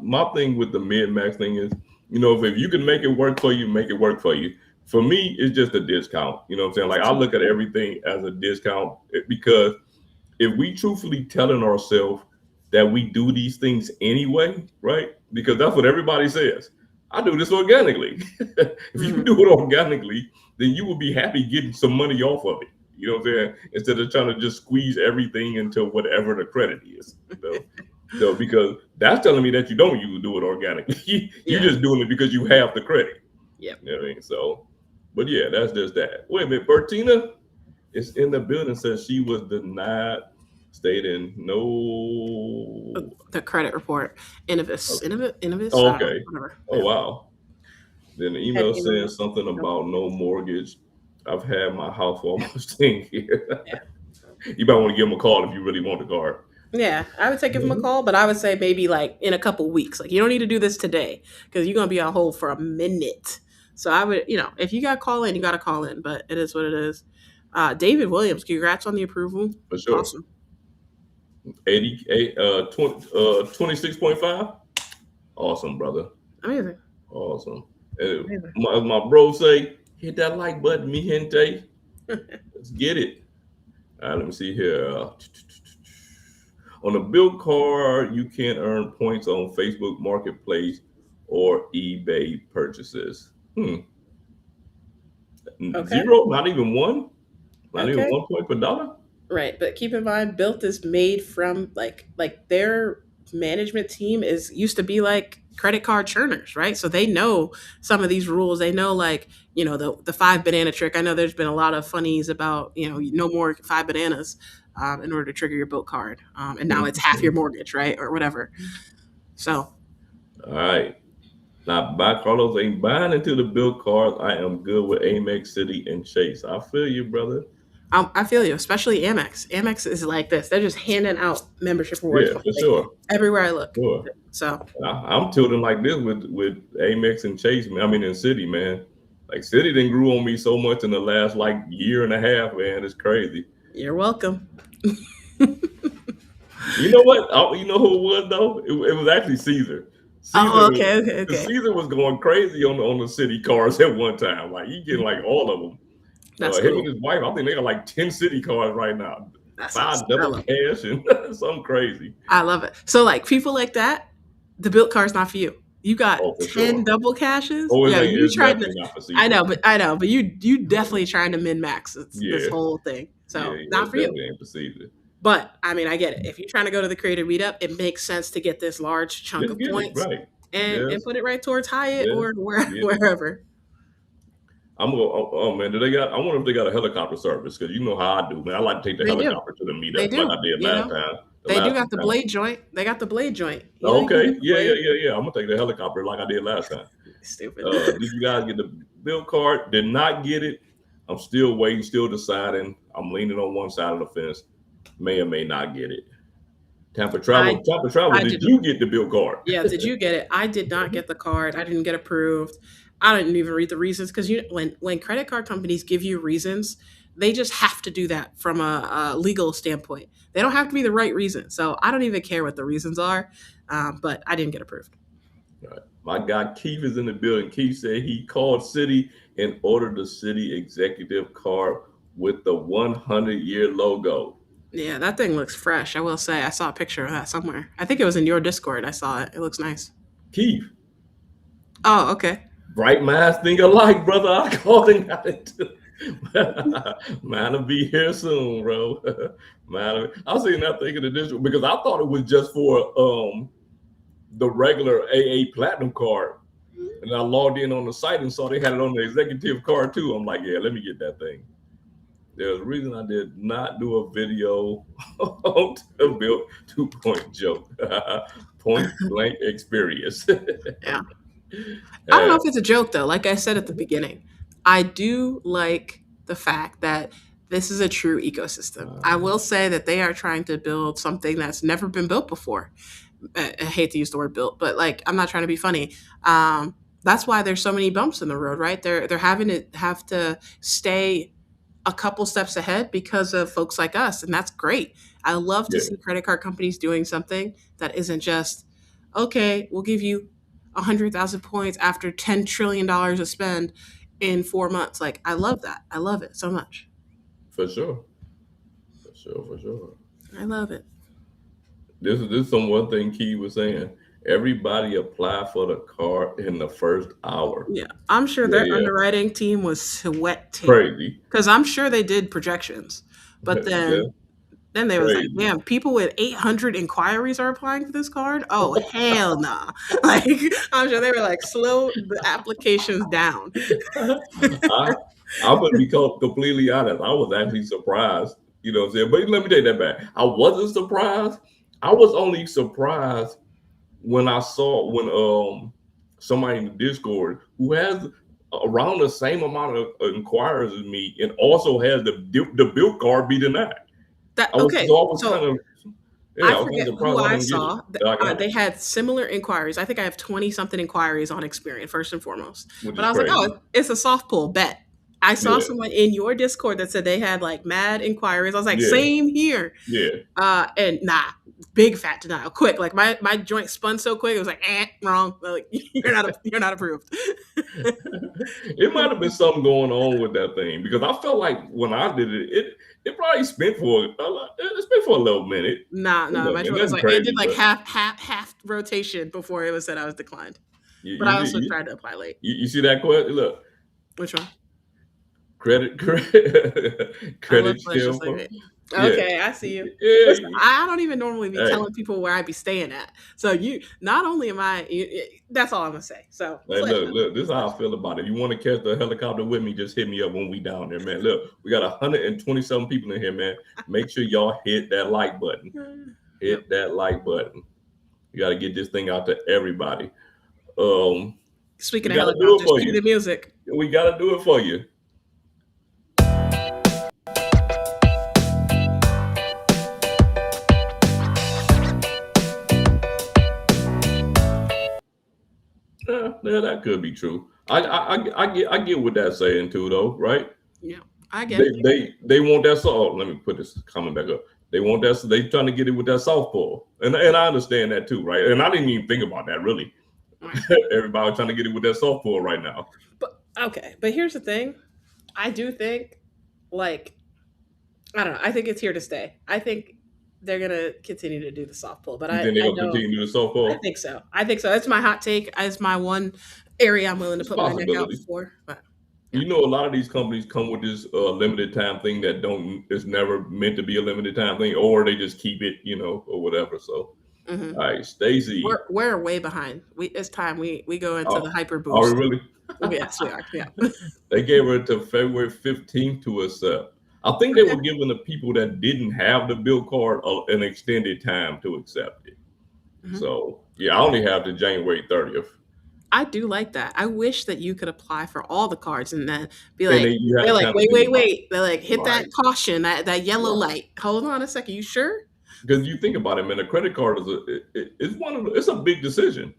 My thing with the mid max thing is, if you can make it work for you, make it work for you. For me, it's just a discount. You know what I'm saying? Like I look at everything as a discount because if we truthfully telling ourselves that we do these things anyway, right? Because that's what everybody says. I do this organically. If you Mhm. do it organically, then you will be happy getting some money off of it. You know what I'm saying? Instead of trying to just squeeze everything into whatever the credit is. So because that's telling me that you don't you do it organically. You're Yeah. just doing it because you have the credit. Yep. You know what I mean? So, but yeah, that's just that. Wait a minute, Bertina is in the building, says she was denied, stating no. The credit report, Innovis, Okay. Innovis. I Oh, don't know, okay. whatever. Oh, Yeah. wow. Then the Head email email. says something Nope. about no mortgage. I've had my house for almost 10 years. Yeah. You might want to give them a call if you really want the card. Yeah, I would say give them a call, but I would say maybe like in a couple weeks. Like you don't need to do this today because you're gonna be on hold for a minute. So I would, if you got to call in, you got to call in, but it is what it is. David Williams, congrats on the approval. for sure. Awesome. 88, 26.5. Awesome, brother. Amazing. Awesome. Amazing. My bro say, hit that like button, mi gente. Let's get it. All right, let me see here. On a Bilt card, you can earn points on Facebook Marketplace or eBay purchases. Okay. Zero? Not even one? Not even Okay. 1 point per dollar? Right, but keep in mind, Built is made from their management team is used to be like credit card churners, right? So they know some of these rules. They know the 5 banana trick. I know there's been a lot of funnies about no more 5 bananas in order to trigger your Built card, and now it's half your mortgage, right, or whatever. So All right. Now, by Carlos ain't buying into the Bilt cards. I am good with Amex, City, and Chase. I feel you, brother. I feel you, especially Amex. Amex is like this. They're just handing out membership rewards Yeah, for like sure. everywhere I look. Sure. So I'm tilting like this with Amex and Chase, man. I mean, in City, man. Like City didn't grew on me so much in the last like year and a half, man. It's crazy. you're welcome. You know what? You know who it was though? It was actually Caesar. Caesar Oh, was okay, okay, because okay. Caesar was going crazy on the City cars at one time. Like he getting like all of them. That's Him and cool. his wife, I think they got like 10 City cars right now. That sounds. 5 I double love it. cash and something crazy. I love it. So like people like that, the built car is not for you. You got Oh, for 10 sure. double cashes. Oh, Yeah, you it's tried to. definitely not for I Caesar. know, but you definitely trying to min max this Yeah, whole thing. yeah, So yeah. not It for you. definitely ain't for Caesar. But I mean, I get it. If you're trying to go to the creative meetup, it makes sense to get this large chunk Let's of get it points right. and Yes, put it right towards Hyatt yes. or Get it. wherever. I'm gonna. Oh man, do they got? I wonder if they got a helicopter service because you know how I do, man. I like to take the They do. helicopter to the They meetups like do. I did last time. The They do last got two the times. blade joint. They got the blade joint. You can Okay, get the yeah, yeah, blade. yeah, yeah. I'm gonna take the helicopter like I did last time. Stupid. Did you guys get the bill card? Did not get it. I'm still waiting, still deciding. I'm leaning on one side of the fence. May or may not get it. Tampa I Travel. Tampa Travel. I Did did. you get the bill card? Yeah, did you get it? I did not get the card. I didn't get approved. I didn't even read the reasons because when credit card companies give you reasons, they just have to do that from a legal standpoint. They don't have to be the right reason. So I don't even care what the reasons are. But I didn't get approved. All right. My guy Keith is in the building. Keith said he called City and ordered the City executive card with the 100-year logo. Yeah, that thing looks fresh. I will say I saw a picture of that somewhere. I think it was in your Discord. I saw it. It looks nice. Keith, Oh, okay. bright minds think alike, brother. I called and got it too. Man, will be here soon, bro. Man, I was sitting there thinking of this because I thought it was just for the regular AA Platinum card. And I logged in on the site and saw they had it on the executive card too. I'm like, yeah, let me get that thing. There's a reason I did not do a video on the Bilt 2 point joke. Point blank experience. Yeah. I don't know if it's a joke though. Like I said at the beginning, I do like the fact that this is a true ecosystem. I will say that they are trying to build something that's never been built before. I hate to use the word built, but like I'm not trying to be funny. That's why there's so many bumps in the road, right? They're having to have to stay a couple steps ahead because of folks like us, and that's great. I love to Yeah, see credit card companies doing something that isn't just okay. We'll give you 100,000 points after $10 trillion to spend in 4 months. Like I love that. I love it so much. for sure. For sure, for sure. I love it. This is some one thing Key was saying. Everybody apply for the card in the first hour. Yeah, I'm sure Yeah, their yeah. underwriting team was sweating Crazy. because I'm sure they did projections, but Yeah, then they was like, crazy. "Damn, people with 800 inquiries are applying for this card? Oh hell nah!" Like I'm sure they were like, "Slow the applications down." I I'm gonna be completely honest. I was actually surprised. You know what I'm saying? But let me take that back. I wasn't surprised. I was only surprised when I saw when somebody in the Discord who has around the same amount of inquirers as me and also has the build card be denied. That I was okay? so I was kind So of Yeah, I I was kind forget of who surprised I I didn't get it. saw. I got it, They had similar inquiries. I think I have 20 something inquiries on Experian, first and foremost. which But is I was like, crazy. oh, it's a soft pull bet. I saw Yeah, someone in your Discord that said they had like mad inquiries. I was like, yeah, same here. yeah. And nah, big fat denial, quick. Like my joint spun so quick, it was like, wrong. Like you're not approved. It might have been something going on with that thing because I felt like when I did it, it probably spent for it spent for a little minute. Nah, You nah. know, My and joint was nothing like it did crazy, like but half rotation before it was said I was declined. But you I see also tried to apply late. you see that question? Look, Which one? I love credit delicious score. living. Yeah, Okay, I see you. yeah. Listen, I don't even normally be Hey, telling people where I be staying at. So you not only am I, that's all I'm gonna say. So hey, sledge look, it, look. This is how sledge I feel about it. If you want to catch the helicopter with me, just hit me up when we down there, man. Look, we got 127 people in here, man. Make sure y'all hit that like button. it. Yep. Hit that like button. You got to get this thing out to everybody. Um, Speaking we of got to do it helicopters, for cue you. the music. We got to do it for you. Yeah, that could be true. I get what that's saying too, though, right? Yeah, I get They it. they they want that soft. Let me put this comment back up. They want that. They trying to get it with that softball, and I understand that too, right? And I didn't even think about that really. All right. Everybody trying to get it with that softball right now. But okay, but here's the thing. I do think, like, I don't know. I think it's here to stay. I think they're gonna continue to do the soft pull, but You think they're I gonna know continue to do the I softball? think so. I think so. That's my hot take. As my one area I'm willing to It's a put my neck out possibility. for. But yeah. You know, a lot of these companies come with this limited time thing that don't is never meant to be a limited time thing, or they just keep it, or whatever. So, Hmm. all right, Stacy, We're way behind. It's time we go into the hyper are we boost. really? Yes, we are. Yeah. They gave her to February 15th to accept. I think they Okay. were giving the people that didn't have the bill card an extended time to accept it. Hmm. So, yeah, I only have to January 30th. I do like that. I wish that you could apply for all the cards and then be And like, then you had they're to like, kind of wait, think wait, about wait. They're like, hit that right, caution, that yellow right. light. Hold on a second. You sure? Because you think about it, man, a credit card is it's a big decision.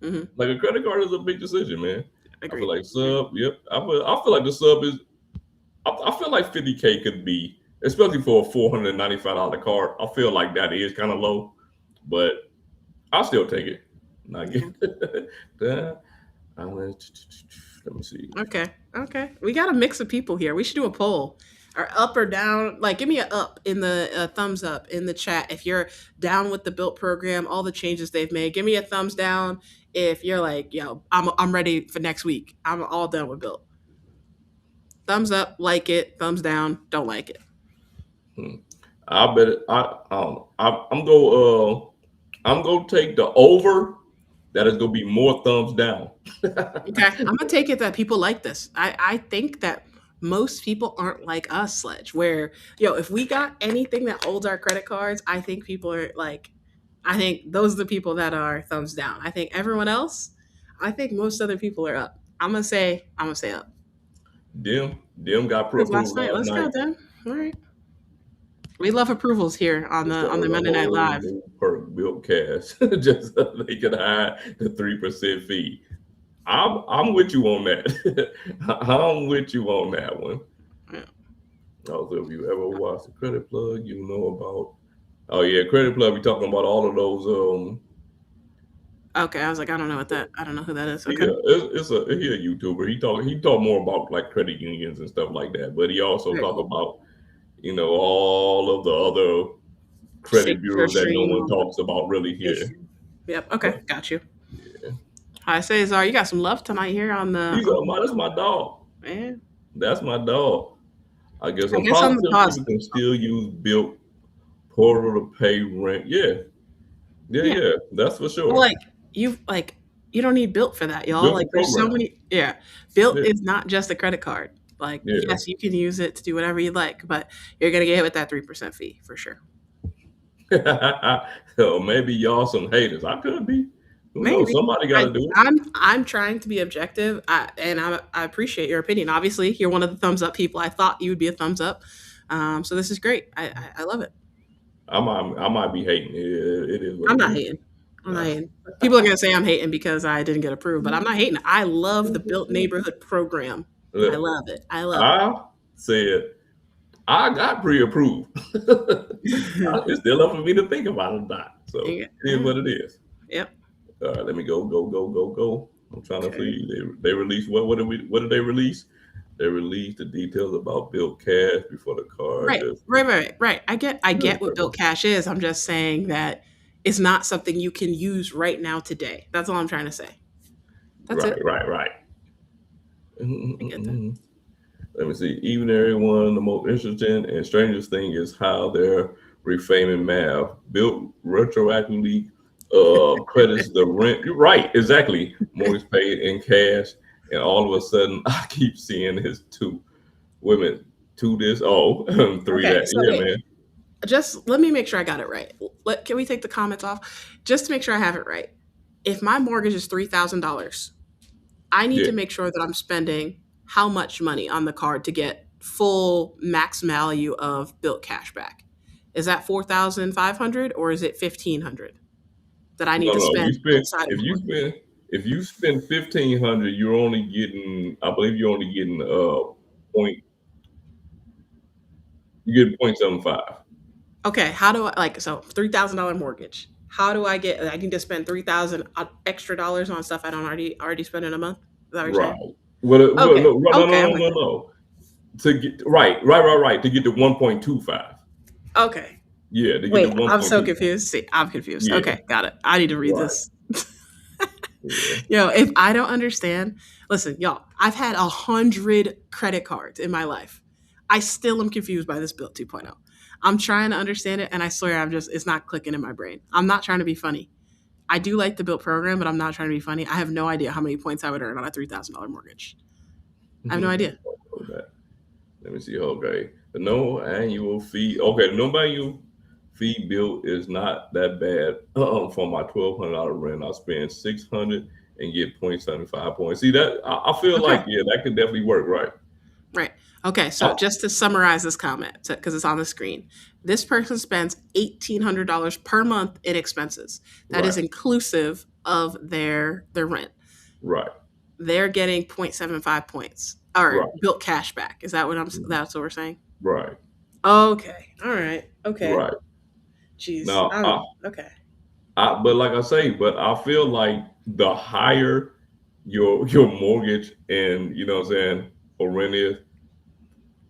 Hmm. Like a credit card is a big decision, man. I feel Agreed. like Agreed. sub, yep. I feel like the sub is I feel like 50K could be, especially for a $495 card. I feel like that is kind of low, but I'll still take it. Not get Yeah. let me see. Okay. Okay. We got a mix of people here. We should do a poll. Or up or down. Like, give me a up in the thumbs up in the chat if you're down with the Built program, all the changes they've made. Give me a thumbs down if you're like, yo, I'm ready for next week. I'm all done with Built. Thumbs up, like it. Thumbs down, don't like it. Hmm. I bet I don't know. I'm gonna take the over. That is gonna be more thumbs down. Okay. I'm gonna take it that people like this. I think that most people aren't like us, Sledge, where if we got anything that holds our credit cards, I think people are like, I think those are the people that are thumbs down. I think everyone else, I think most other people are up. I'm gonna say up. Dem got Because last approved night, last let's go night. then. All right. We love approvals here on Just the started a Monday Night whole Live. new perk built cash just so they could hide the 3% fee. I'm with you on that. I'm with you on that one. Yeah. Also, if you ever watched the credit plug, you know about. Oh yeah, credit plug. We talking about all of those. Okay, I was like, I don't know who that is. Okay. Yeah, he a YouTuber. He talk more about like credit unions and stuff like that. But he also Very talk cool. about all of the other credit Signature bureaus that no one stream, talks about really here. issue. Yep. Okay, But got you. yeah, Hi, Cesar. You got some love tonight here on the he's that's my dog. man. That's my dog. I guess I I'm guess on the positive people positive. can still use Bilt Portal to pay rent. Yeah, yeah, Yeah. yeah. That's for Well, sure. you don't need Built for that, y'all. Built Like the there's so program. many. Yeah, Built Yeah, is not just a credit card. Like yeah. yes, you can use it to do whatever you like, but you're gonna get hit with that 3% fee for sure. So maybe y'all some haters. I could be. Who knows? Maybe. Somebody got I, to do it. I'm trying to be objective, and I appreciate your opinion. Obviously, you're one of the thumbs up people. I thought you would be a thumbs up, so this is great. I love it. I might be hating. It is what I'm it not is. hating. I'm not Nah. hating. People are gonna say I'm hating because I didn't get approved, but I'm not hating. I love the Built Neighborhood program. I Look, love it. I love it. I said I got pre-approved. It's still up for me to think about it or not. So Yeah. it is what it is. Yep. All right, let me go. I'm trying to Okay. see. They released what did they release? They released the details about Bilt Cash before the card. Right. Right. I get what Built Cash is. I'm just saying that it's not something you can use right now today. That's all I'm trying to say. That's Right, it. right. I get that. Let me see. Even everyone, the most interesting and strangest thing is how they're reframing math. Built retroactively credits the rent. You're right, exactly. Mortgage paid in cash, and all of a sudden, I keep seeing his two women, two this, oh, three Okay. that. So Yeah, wait. man. Just let me make sure I got it right. Can we take the comments off? Just to make sure I have it right. If my mortgage is $3,000, I need Yeah. to make sure that I'm spending how much money on the card to get full max value of Built cash back. Is that 4,500 or is it 1,500 that I need No, to no. spend You spend outside of if my you mortgage? spend if you spend 1,500, you're only getting. I believe you're only getting point. You get 0.75. Okay, how do I like so $3,000 mortgage? How do I get? I need to spend 3,000 extra dollars on stuff I don't already spend in a month. Is that what you're Right. saying? Well, Okay, no, no, no, okay, no, I'm no, with no, it. no. To get right. To get to 1.25. Okay, Yeah, to get to wait, I'm so 1.25. confused. See, I'm confused. Yeah, Okay, got it. I need to read right. this. Yeah. If I don't understand, listen, y'all, I've had 100 credit cards in my life. I still am confused by this Bill 2.0. I'm trying to understand it, and I swear it's not clicking in my brain. I'm not trying to be funny. I do like the Built program, but I'm not trying to be funny. I have no idea how many points I would earn on a $3,000 mortgage. I have no idea. Hold that. Let me see. Okay. The no annual fee. Okay, the no annual fee bill is not that bad. For my $1,200 rent, I spend 600 and get 0.75 points. See that? I feel like Okay, yeah, that could definitely work, right? right. Okay, so Oh, just to summarize this comment, because it's on the screen, this person spends $1,800 per month in expenses. That is right, inclusive of their rent. right, They're getting 0.75 points or right, built cash back. Is that what that's what we're saying? right, Okay. All right. Okay. right. Jeez. Now, Okay. but like I say, but I feel like the higher your mortgage and what I'm saying or rent is,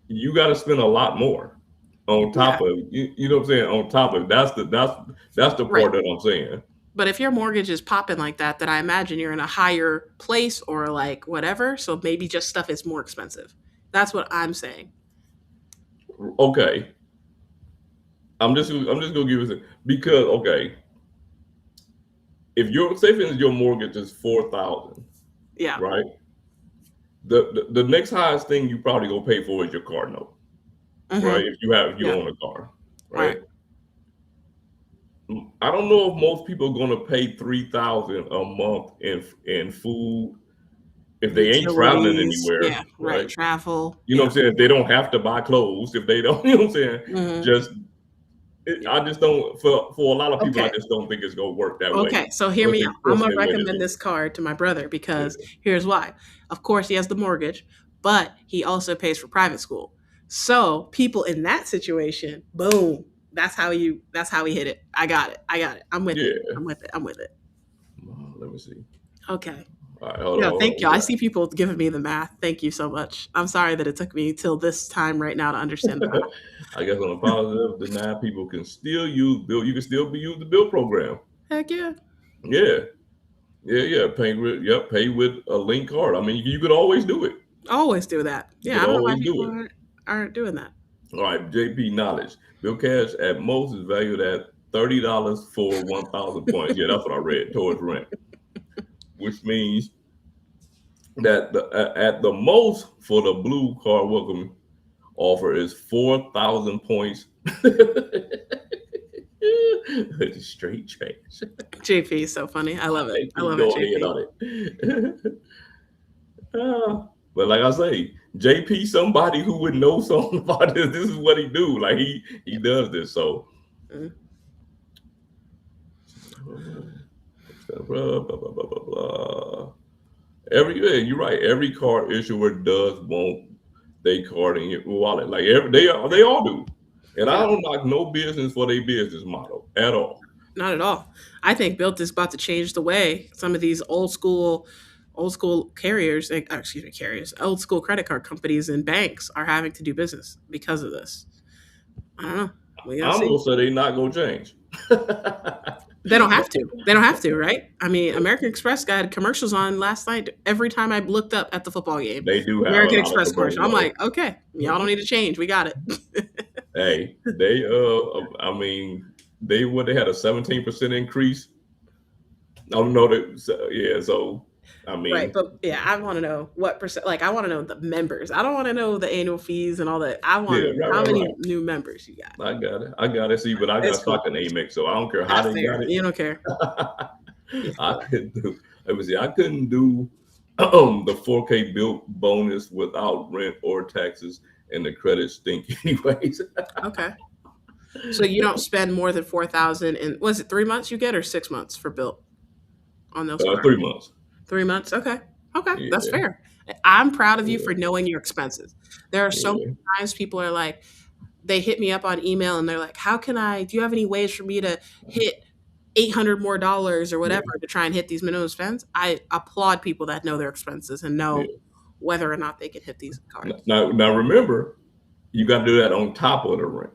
you got to spend a lot more on Yeah. top of you know what I'm saying on top of that's the Right. part that I'm saying. But if your mortgage is popping like that, then I imagine you're in a higher place or like whatever. So maybe just stuff is more expensive. That's what I'm saying. Okay, I'm just gonna give it because okay, if your say for instance your mortgage is 4,000, Yeah. right? The next highest thing you probably gonna pay for is your car note, right? Mm-hmm. If you Yeah. own a car, right? Right. I don't know if most people are gonna pay 3,000 a month in food if they ain't traveling Utilities. anywhere, Yeah. Right. right? Travel. You know Yeah. what I'm saying? If they don't have to buy clothes, if they don't, you know what I'm saying? Mm-hmm. Just Yeah. I just don't for a lot of people, I Okay. just don't think it's gonna work that way Okay, so hear unless me they out. I'm forcing gonna their way to recommend do this card to my brother it. because here's why. Of course, he has the mortgage, but he also pays for private school. So people in that situation, boom, that's how he hit it. I got it. I got it. I'm with Yeah, it. yeah. I'm with it. I'm with it. Let me see. Okay. All right, Yeah, hold thank on. you. I see people giving me the math. Thank you so much. I'm sorry that it took me till this time right now to understand the math. I guess on a positive, the nine people can still use bill. You can still be use the bill program. Heck yeah. Yeah, yeah. Pay with a link card. I mean, you could always do it. Always do that. You Yeah, could I don't know why always people do it. aren't doing that. All right, JP knowledge. Bill cash at most is valued at $30 for 1,000 points. Yeah, that's what I read towards rent, which means that at the most for the blue card welcome offer is 4,000 points. Straight trash. JP is so funny. I love it. They I keep love it, going in JP. on it. But like I say, JP, somebody who would know something about this. This is what he do. Like he does this. So Mm. Blah, blah, blah, blah, blah, blah. Yeah, you're right. Every card issuer does want they card in your wallet. Like they all do. And I Yeah, don't like no business for their business model at all. not at all. I think Bilt is about to change the way some of these old school carriers, excuse me, carriers, old school credit card companies and banks are having to do business because of this. I don't know. We gotta I'm see. gonna say they not gonna change. They don't have to. They don't have to, right? I mean, American Express got commercials on last night. Every time I looked up at the football game, They do have a American lot of Express promotion commercial. I'm though. like, okay, y'all don't need to change. We got it. Hey, I mean, they had a 17% increase. I don't know that. So, yeah, so I Right, mean, but yeah, I want to know what percent. Like, I want to know the members. I don't want to know the annual fees and all that. I want yeah, to know right, how right, many right. new members you got. I got it. I got it. See, but I got It's stock cool. in Amex, so I don't care how That's they got fair. it. You don't care. Yeah. I couldn't do. Let me see. I couldn't do the 4K built bonus without rent or taxes, and the credit stink anyways. Okay. So you don't spend more than 4,000 in, was it 3 months you get or 6 months for bill on those cards? 3 months. 3 months. Okay. Okay. That's Yeah, fair. I'm proud of you yeah, for knowing your expenses. There are so many yeah, times people are like, they hit me up on email and they're like, how can I, do you have any ways for me to hit 800 more dollars or whatever yeah, to try and hit these minimum spends? I applaud people that know their expenses and know yeah. whether or not they can hit these cards. Now remember, you got to do that on top of the rent.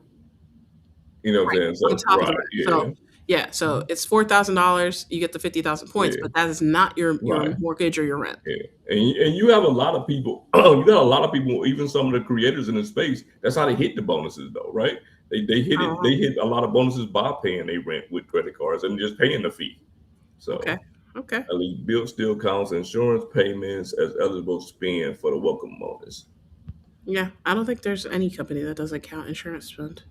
You know what Right. I'm saying? On So top of the right, rent. yeah, So yeah, so it's $4,000, you get the 50,000 points, yeah, but that is not your right. mortgage or your rent. Yeah. And you have a lot of people, you got a lot of people, even some of the creators in the space, that's how they hit the bonuses though, right? They Oh, hit a lot of bonuses by paying their rent with credit cards and just paying the fee. okay. So Okay. at least bill still counts insurance payments as eligible spend for the welcome bonus. Yeah, I don't think there's any company that doesn't count insurance spend.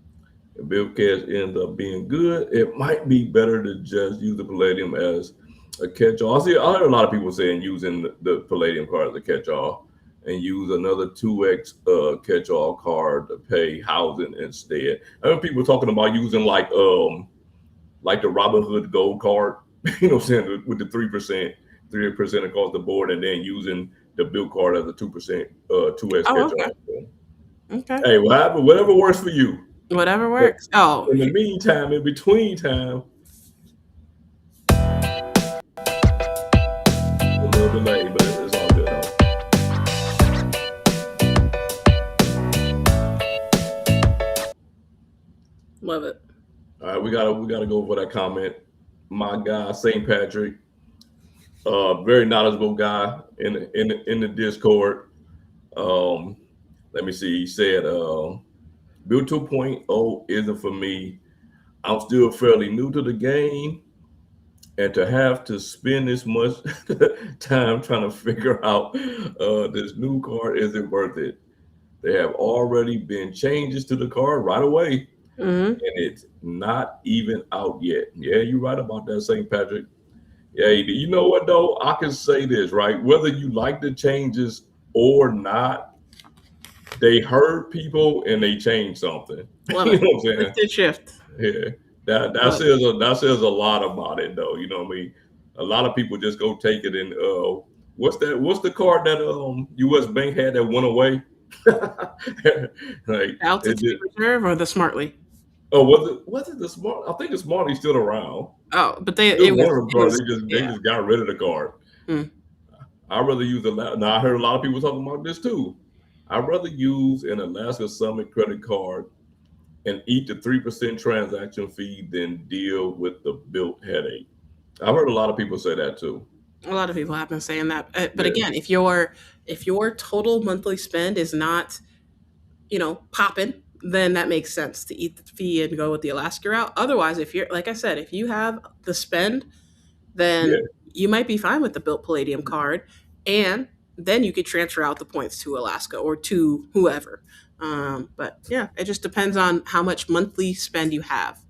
If bill cash ends up being good, it might be better to just use the Palladium as a catch-all. I heard a lot of people saying using the Palladium card as a catch-all and use another 2x catch-all card to pay housing instead. I heard people talking about using like the Robinhood Gold card, you know what I'm saying, with the 3% across the board, and then using the bill card as a 2% 2x Oh, okay. catch-all. So, Okay. hey, whatever works for you. Whatever But works. Oh, in the meantime, in between time, a little delay, but it's all good though. love it. All right, we gotta go over that comment. My guy, St. Patrick, very knowledgeable guy in the Discord. Um, let me see. He said, "Build 2.0 isn't for me. I'm still fairly new to the game, and to have to spend this much time trying to figure out this new card isn't worth it. There have already been changes to the card right away, Hmm. and it's not even out yet." Yeah, you're right about that, St. Patrick. Yeah, you know what though? I can say this, right? Whether you like the changes or not, they heard people and they changed something. Love You it. know what I'm saying? Lift and shift. Yeah. That Love it. says a lot about it though. You know what I mean? A lot of people just go take it and what's the card that US Bank had that went away? Like it Altitude did. reserve or the smartly. Oh, was it the smart? I think the Smarty's still around. Oh, but It was one of them it cards. was They yeah. just got rid of the card. Mm. I'd rather use now I heard a lot of people talking about this too. I'd rather use an Alaska Summit credit card and eat the 3% transaction fee than deal with the built headache. I've heard a lot of people say that too. A lot of people have been saying that. But Yeah, again, if your total monthly spend is not, popping, then that makes sense to eat the fee and go with the Alaska route. Otherwise, if you're like I said, if you have the spend, then yeah. you might be fine with the Built Palladium card, and then you could transfer out the points to Alaska or to whoever. But yeah, it just depends on how much monthly spend you have.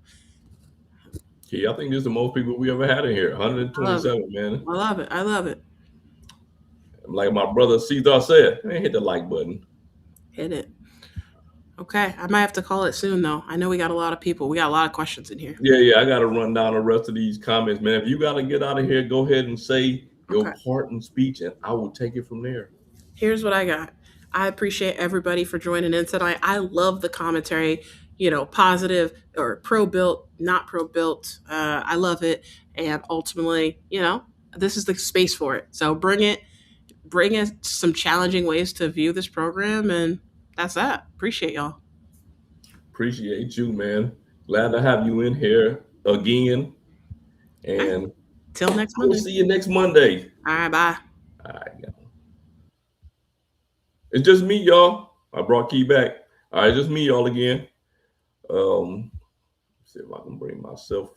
Key, I think this is the most people we ever had in here. I love it. 127, man. I love it. I love it. Like my brother Cesar said, man, hit the like button. Hit it. Okay, I might have to call it soon though. I know we got a lot of people. We got a lot of questions in here. Yeah, I got to run down the rest of these comments, man. If you got to get out of here, go ahead and say your Okay. parting speech, and I will take it from there. Here's what I got. I appreciate everybody for joining in tonight. I love the commentary, positive or pro built, not pro built. I love it. And ultimately, this is the space for it. So bring in some challenging ways to view this program. And that's that. Appreciate y'all. Appreciate you, man. Glad to have you in here again, All right. and Till next we'll Monday. see you next Monday. All right. Bye. All right, it's just me, y'all. I brought Key back. All right, just me, y'all again. See if I can bring myself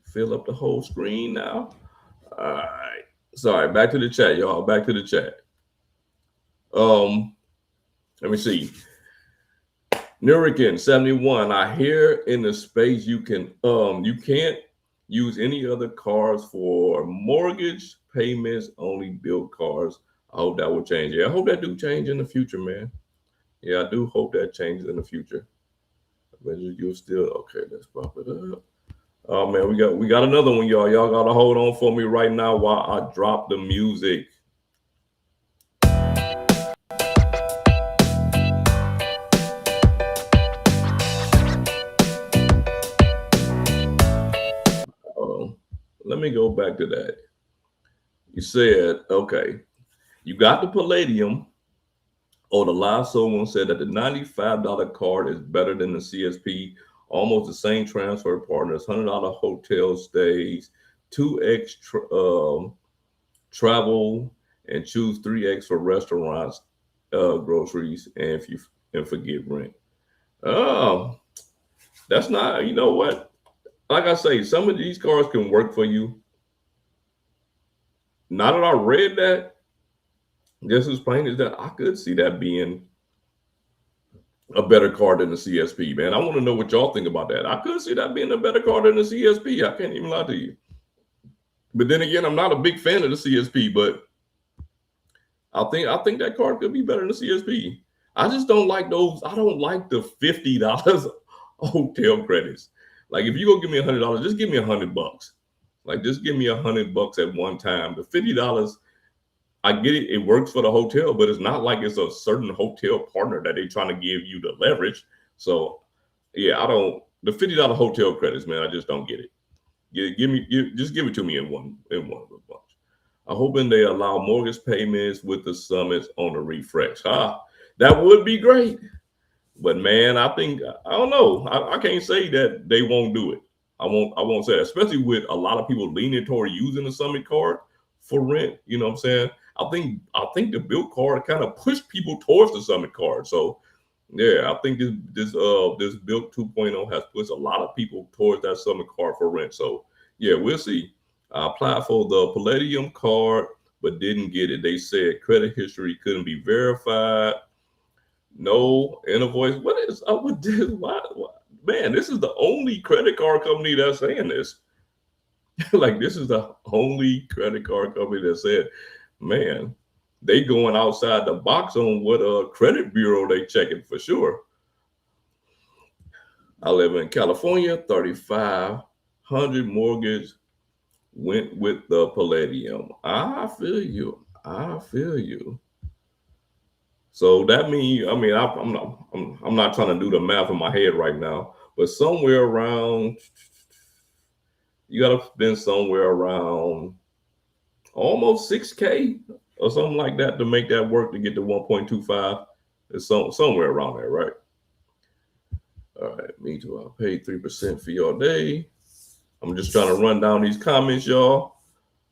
fill up the whole screen now. All right. Sorry, back to the chat, y'all. Back to the chat. Um, Let me see. Nurican 71. I hear in the space you can't use any other cards for mortgage payments, only Bilt cards. I hope that will change. Yeah, I hope that do change in the future, man. Yeah, I do hope that changes in the future. But you're still okay. Let's pop it up. Oh man, we got another one, y'all. Y'all gotta hold on for me right now while I drop the music. Um, Let me go back to that. You said, okay, you got the Palladium. Oh, the last someone said that the $95 card is better than the CSP. Almost the same transfer partners, $100 hotel stays, 2x travel, and choose 3x for restaurants, groceries, and if you and forget rent. Oh, that's not. You know what? Like I say, some of these cards can work for you. Now that I read that, just as plain as that, I could see that being a better card than the CSP, man. I want to know what y'all think about that. I could see that being a better card than the CSP. I can't even lie to you. But then again, I'm not a big fan of the CSP, but I think that card could be better than the CSP. I just don't like those. I don't like the $50 hotel credits. Like if you go give me $100, just give me $100. Like just give me $100 at one time. The $50, I get it. It works for the hotel, but it's not like it's a certain hotel partner that they're trying to give you the leverage. So yeah, I don't. The $50 hotel credits, man. I just don't get it. Just give it to me in one of the bunch. I'm hoping they allow mortgage payments with the summits on the refresh. That would be great. But man, I don't know. I can't say that they won't do it. I won't say that, especially with a lot of people leaning toward using the summit card for rent. You know what I'm saying? I think the Bilt card kind of pushed people towards the summit card. So yeah, I think this Bilt 2.0 has pushed a lot of people towards that summit card for rent. So yeah, we'll see. I applied for the Palladium card, but didn't get it. They said credit history couldn't be verified. No invoice. What is up with this? Why? Man, this is the only credit card company that's saying this. Like, this is the only credit card company that said, man, they going outside the box on what a credit bureau they checking for sure. I live in California, 3,500 mortgage went with the Palladium. I feel you. I feel you. So that means, I mean, I'm not trying to do the math in my head right now, but somewhere around, you got to spend somewhere around almost 6K or something like that to make that work to get to 1.25. It's somewhere around there, right? All right, me too. I paid 3% for your day. I'm just trying to run down these comments, y'all.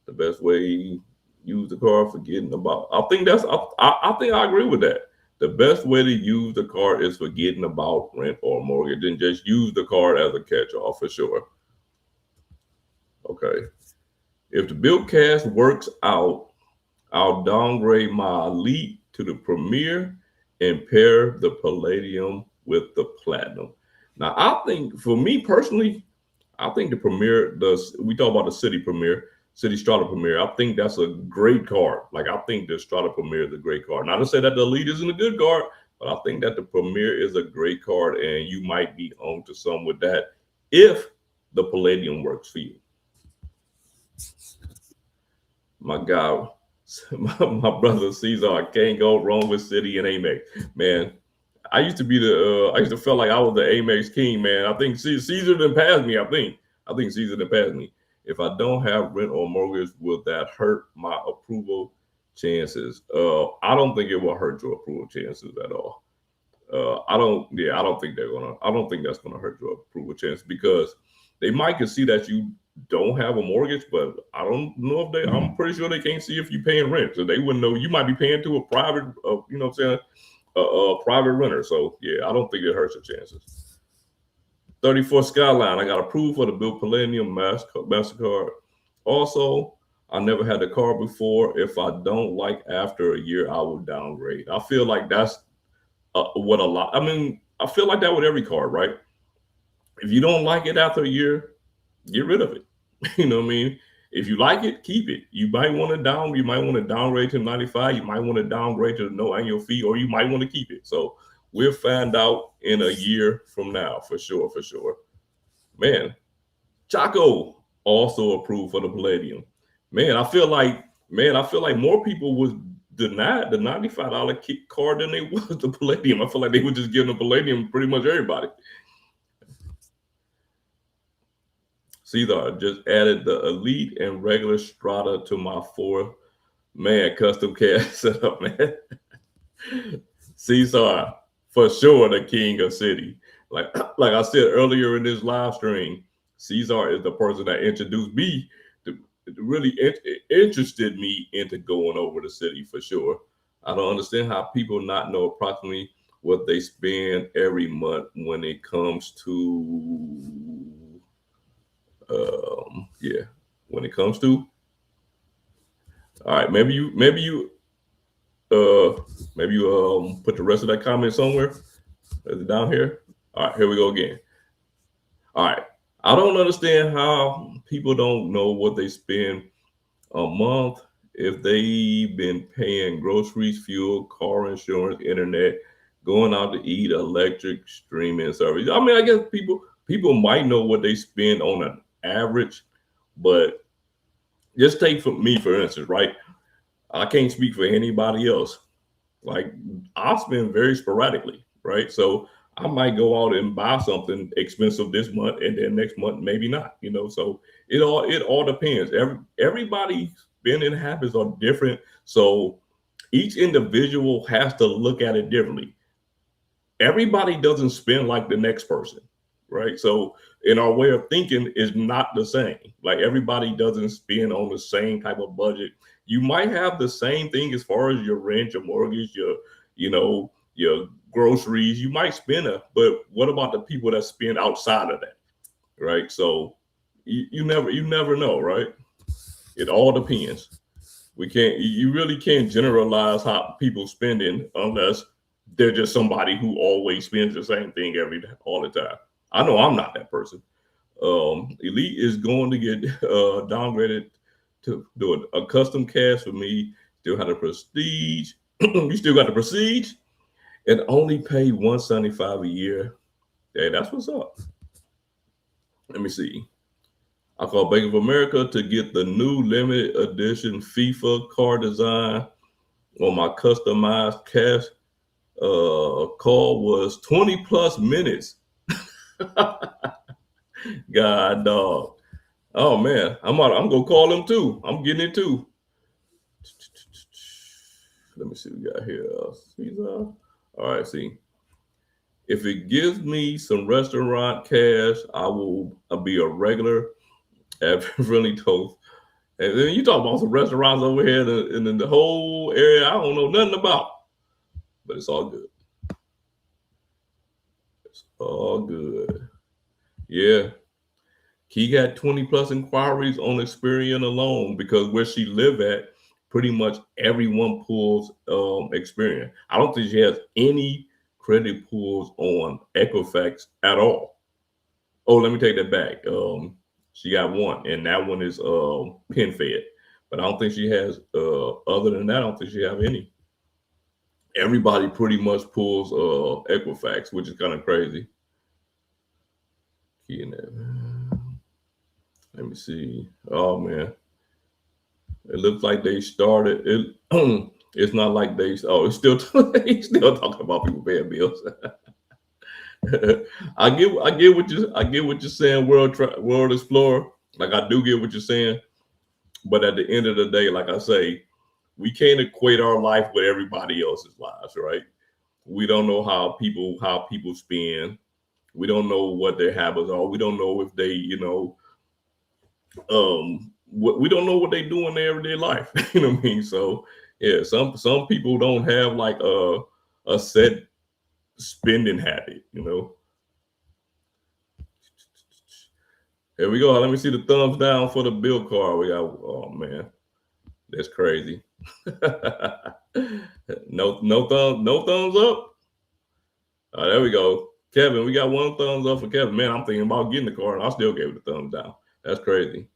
The best way use the card for getting about. I think I agree with that. The best way to use the card is for getting about rent or mortgage, and just use the card as a catch-all for sure. Okay. If the Bilt cast works out, I'll downgrade my Elite to the Premier and pair the Palladium with the Platinum. Now, I think for me personally, I think the Premier does. We talk about the City Premier, City Strata Premier. I think that's a great card. Like I think the Strata Premier is a great card. Not to say that the Elite isn't a good card. But I think that the Premier is a great card, and you might be on to some with that if the Palladium works for you. My God, my brother Caesar, I can't go wrong with City and Amex. Man, I used to feel like I was the Amex king, man. I think Caesar didn't pass me. I think Caesar didn't pass me. If I don't have rent or mortgage, will that hurt my approval chances? I don't think it will hurt your approval chances at all. I don't. Yeah, I don't think they're gonna. I don't think that's gonna hurt your approval chance because they might can see that you don't have a mortgage, but I don't know if they. I'm pretty sure they can't see if you're paying rent, so they wouldn't know. You might be paying to a private, you know, what I'm saying, a private renter. So yeah, I don't think it hurts your chances. 34 Skyline. I got approved for the Bill Palladium Mastercard. Also, I never had the card before. If I don't like after a year, I will downgrade. I feel like that's what a lot. I mean, I feel like that with every card, right? If you don't like it after a year, get rid of it. You know what I mean? If you like it, keep it. You might want to down. You might want to downgrade to 95. You might want to downgrade to no annual fee, or you might want to keep it. So we'll find out in a year from now, for sure, for sure. Man, Chaco also approved for the Palladium. Man, I feel like more people was denied the $95 card than they was the Palladium. I feel like they were just giving the Palladium pretty much everybody. Cesar just added the Elite and regular Strata to my four man custom cast setup, man. Cesar, for sure, the king of city. Like like I said earlier in this live stream, Cesar is the person that introduced me to really interested me into going over the city for sure. I don't understand how people not know approximately what they spend every month when it comes to yeah, when it comes to all right, maybe you uh maybe you put the rest of that comment somewhere. Is it down here? All right, here we go again. All right. I don't understand how people don't know what they spend a month if they've been paying groceries, fuel, car insurance, internet, going out to eat, electric, streaming service. I mean, I guess people might know what they spend on an average, but just take for me for instance, right? I can't speak for anybody else. Like I spend very sporadically, right? So I might go out and buy something expensive this month, and then next month maybe not. You know, so it all depends. Everybody's spending habits are different, so each individual has to look at it differently. Everybody doesn't spend like the next person, right? So in our way of thinking is not the same. Like everybody doesn't spend on the same type of budget. You might have the same thing as far as your rent, your mortgage, your groceries. You might spend it, but what about the people that spend outside of that, right? So you never know, right? It all depends. We can't. You really can't generalize how people spending unless they're just somebody who always spends the same thing all the time. I know I'm not that person. Elite is going to get downgraded to do a custom cast for me. Still have the prestige. You still got the prestige and only pay 175 a year. Hey, that's what's up. Let me see. I call Bank of America to get the new limited edition FIFA card design on my customized cash call was 20 plus minutes. God dog. Oh man, I'm gonna call him too. I'm getting it too. Let me see what we got here. Caesar. All right, see. If it gives me some restaurant cash, I will be a regular at Friendly Toast. And then you talk about some restaurants over here in the whole area I don't know nothing about. But it's all good. It's all good. Yeah. He got 20 plus inquiries on Experian alone because where she live at, pretty much everyone pulls Experian. I don't think she has any credit pulls on Equifax at all. Oh, let me take that back. She got one, and that one is PenFed. But I don't think she has. Other than that, I don't think she have any. everybody pretty much pulls Equifax, which is kind of crazy. Let me see. Oh man, it looks like they started it. It's not like they. Oh, it's still he's still talking about people paying bills. I get what you're saying, World Explorer. Like I do get what you're saying, but at the end of the day, like I say, we can't equate our life with everybody else's lives, right? We don't know how people spend. We don't know what their habits are. We don't know if they, we don't know what they do in their everyday life. You know what I mean? So yeah, some people don't have like a set spending habit. Here we go. Let me see the thumbs down for the bill card. We got. Oh man, that's crazy. No thumbs up. There we go. Kevin, we got one thumbs up for Kevin. Man, I'm thinking about getting the card, and I still gave it a thumbs down. That's crazy.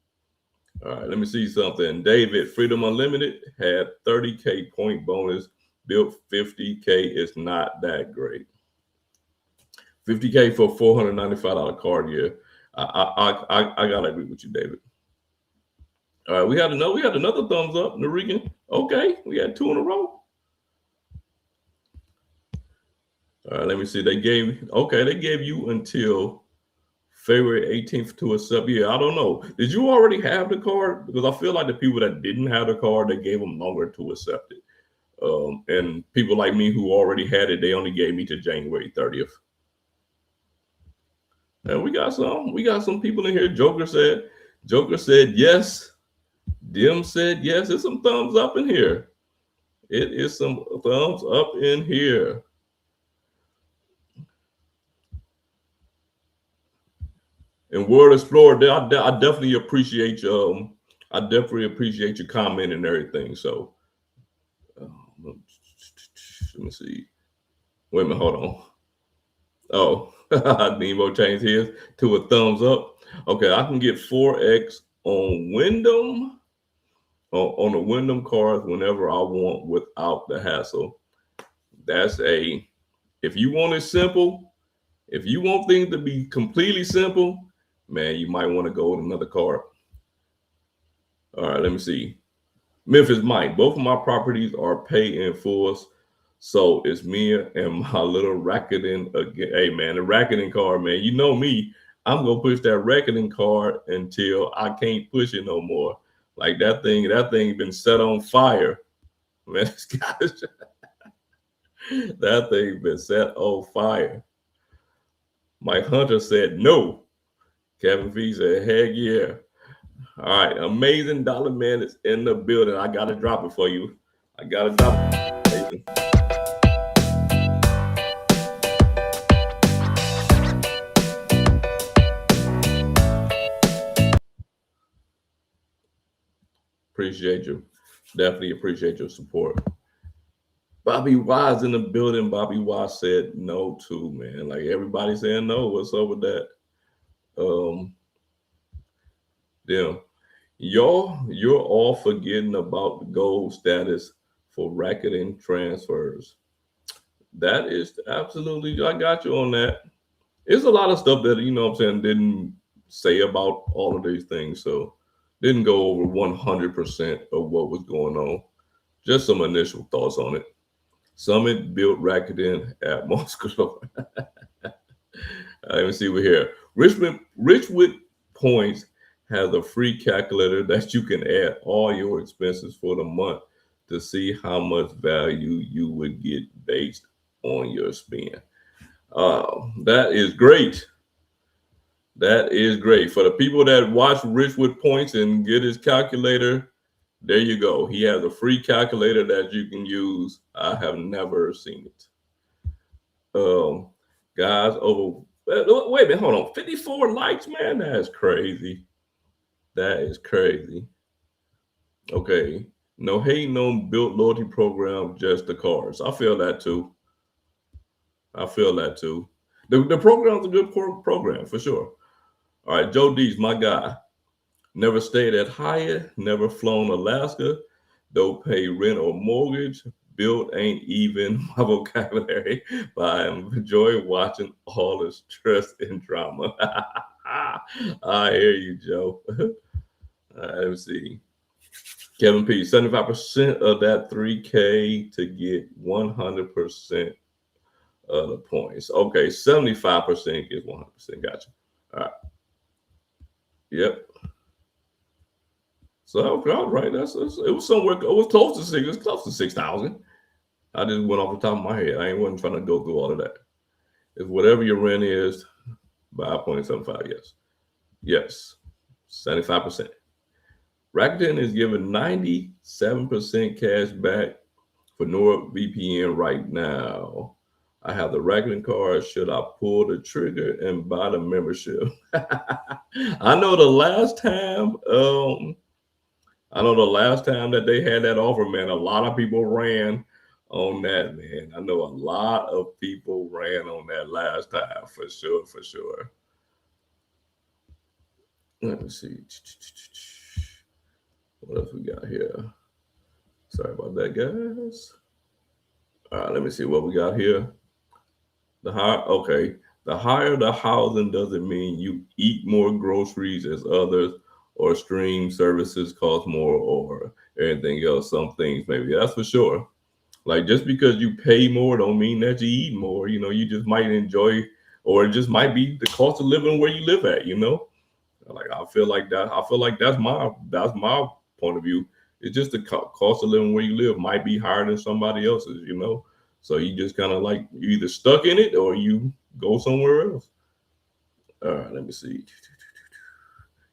All right, let me see something. David, Freedom Unlimited had 30K point bonus. Bilt 50K is not that great. 50K for a $495 card, yeah. I gotta agree with you, David. All right, we had another thumbs up, Narigan. Okay, we had two in a row. All right, let me see. They gave you until February 18th to accept. Yeah, I don't know. Did you already have the card? Because I feel like the people that didn't have the card, they gave them longer to accept it. And people like me who already had it, they only gave me to January 30th. And we got some people in here. Joker said yes. Dim said yes. There's some thumbs up in here. It is some thumbs up in here. And World Explorer, I definitely appreciate I definitely appreciate your comment and everything. So let me see. Wait a minute, hold on. Oh, Nemo changed his to a thumbs up. Okay, I can get 4x on Wyndham on the Wyndham cards whenever I want without the hassle. That's a if you want it simple, if you want things to be completely simple, man, you might want to go with another card. All right, let me see. Memphis Mike, both of my properties are pay in fulls. So it's me and my little Rakuten again. Hey man, the Rakuten card, man. You know me. I'm gonna push that Rakuten card until I can't push it no more. Like that thing been set on fire. Man, that thing been set on fire. Mike Hunter said no. Kevin V said, heck yeah. All right, amazing dollar man is in the building. I gotta drop it for you. I gotta drop it. Amazing. Appreciate you. Definitely appreciate your support. Bobby Wise in the building. Bobby Wise said no too, man. Like everybody saying no. What's up with that? Um, yeah. You're all forgetting about the gold status for racketing transfers. That is absolutely I got you on that. There's a lot of stuff that what I'm saying didn't say about all of these things. So didn't go over 100% of what was going on. Just some initial thoughts on it. Summit built Rakuten at Moscow. Let me see over here. Richwood Points has a free calculator that you can add all your expenses for the month to see how much value you would get based on your spend. That is great. That is great. For the people that watch Richwood Points and get his calculator, there you go. He has a free calculator that you can use. I have never seen it. Guys, wait a minute, hold on. 54 likes, man. That's crazy. That is crazy. Okay. No hating on Bilt loyalty program, just the cars. I feel that too. I feel that too. The program's a good program for sure. All right, Joe D's my guy. Never stayed at Hyatt, never flown Alaska, don't pay rent or mortgage. Bilt ain't even my vocabulary, but I enjoy watching all the stress and drama. I hear you, Joe. Let me see. Kevin P, 75% of that 3K to get 100% of the points. Okay, 75% gets 100%. Gotcha. All right. Yep. So okay, all right. It was somewhere. It was close to six. It was close to 6,000. I just went off the top of my head. I ain't wasn't trying to go through all of that. If whatever your rent is, by 0.75, yes. Yes. 75%. Rakuten is giving 97% cash back for NordVPN right now. I have the Rakuten card. Should I pull the trigger and buy the membership? I know the last time, I know the last time that they had that offer, man, a lot of people ran on that, man. I know a lot of people ran on that last time for sure, for sure. Let me see. What else we got here? Sorry about that, guys. All right, let me see what we got here. The higher, okay, the higher the housing doesn't mean you eat more groceries as others, or stream services cost more, or anything else. Some things maybe that's for sure. Like just because you pay more don't mean that you eat more. You know, you just might enjoy, or it just might be the cost of living where you live at. You know, like I feel like that. I feel like that's my point of view. It's just the cost of living where you live might be higher than somebody else's. You know, so you just kind of like you either stuck in it or you go somewhere else. All right, let me see.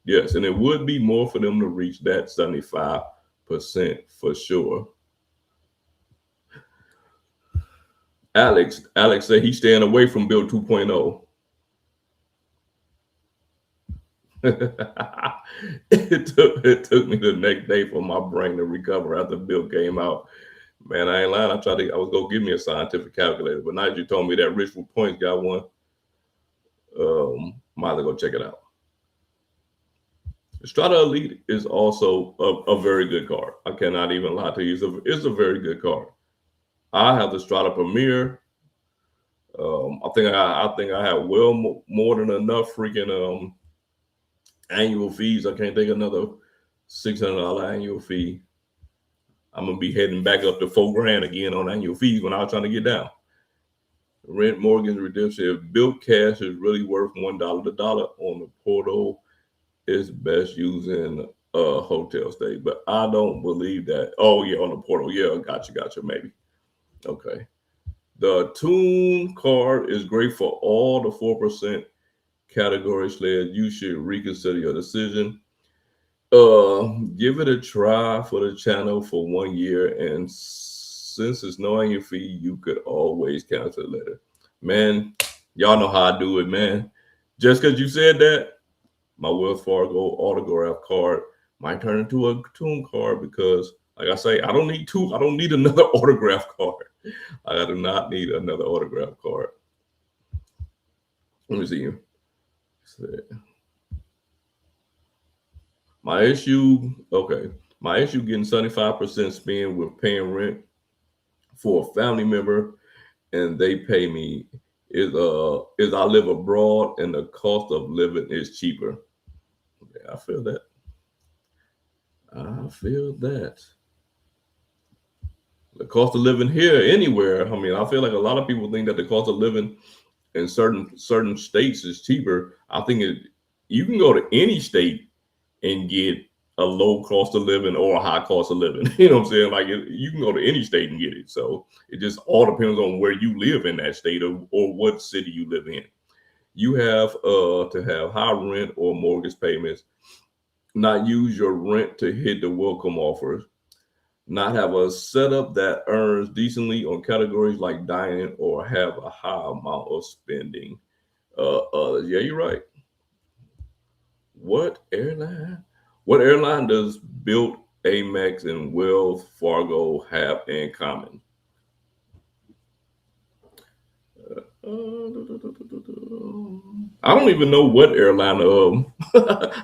Yes, and it would be more for them to reach that 75% for sure. Alex said he's staying away from Bill 2.0. It took me the next day for my brain to recover after Bill came out. Man, I ain't lying. I was gonna give me a scientific calculator, but now that you told me that Rich with Points got one, might as well go check it out. Strata Elite is also a very good card. I cannot even lie to you. It's a very good card. I have the Strata Premier. I think I have well more than enough freaking annual fees. I can't take another $600 annual fee. I'm gonna be heading back up to 4 grand again on annual fees when I was trying to get down. Rent, mortgage, redemption. If Bilt cash is really worth $1 to dollar on the portal, it's best using a hotel stay. But I don't believe that. Oh yeah, on the portal. Yeah, gotcha, maybe. Okay. The Tune card is great for all the 4% category sleds. You should reconsider your decision. Give it a try for the channel for 1 year, and since it's no annual fee, you could always cancel it later. Man, y'all know how I do it, man. Just because you said that, my Wells Fargo autograph card might turn into a Tune card because, like I say, I don't need two. I don't need another autograph card. I do not need another autograph card. Let me see. My issue, okay. My issue getting 75% spend with paying rent for a family member and they pay me is I live abroad and the cost of living is cheaper. Yeah, I feel that. I feel that. The cost of living here anywhere. I mean, I feel like a lot of people think that the cost of living in certain states is cheaper. I think you can go to any state and get a low cost of living or a high cost of living. You know what I'm saying? Like you can go to any state and get it. So it just all depends on where you live in that state or what city you live in. You have to have high rent or mortgage payments, not use your rent to hit the welcome offers, not have a setup that earns decently on categories like dining, or have a high amount of spending. Yeah, you're right. What airline? What airline does Bilt, Amex, and Wells Fargo have in common? I don't even know what airline. I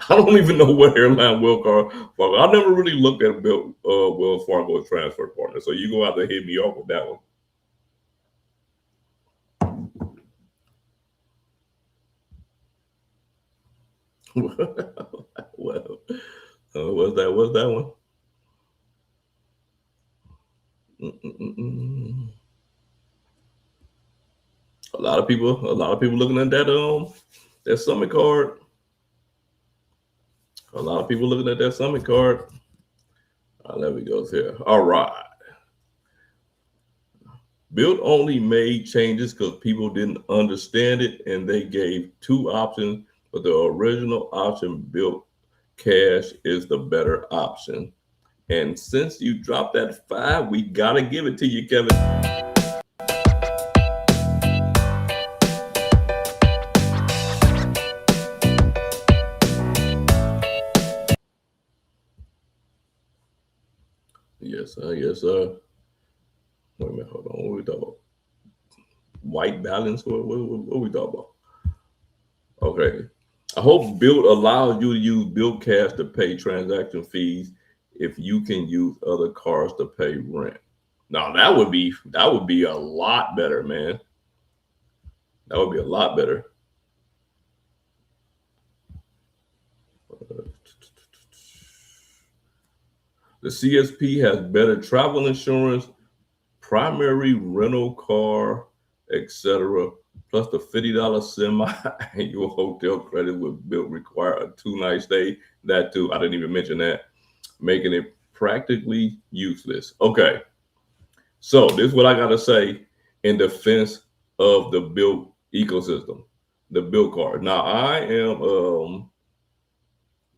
don't even know what airline Wells Fargo. I never really looked at Wells Fargo transfer partner. So you go out to hit me off with that one. Well, what's that? What's that one? Mm-mm-mm. A lot of people looking at that summit card. A lot of people looking at that summit card. There we go here. All right. Bilt only made changes because people didn't understand it, and they gave two options, but the original option, Bilt Cash, is the better option. And since you dropped that five, we gotta give it to you, Kevin. Yes, sir. Yes, sir. Wait a minute, hold on. What we talking about? White balance? What we talking about? Okay. I hope Bilt allows you to use Bilt Cash to pay transaction fees if you can use other cards to pay rent. Now that would be a lot better, man. That would be a lot better. The CSP has better travel insurance, primary rental car, etc. Plus the $50 semi-annual hotel credit with Bilt require a 2 night stay. That too, I didn't even mention that, making it practically useless. Okay, so this is what I gotta say in defense of the Bilt ecosystem, the Bilt card. Now I am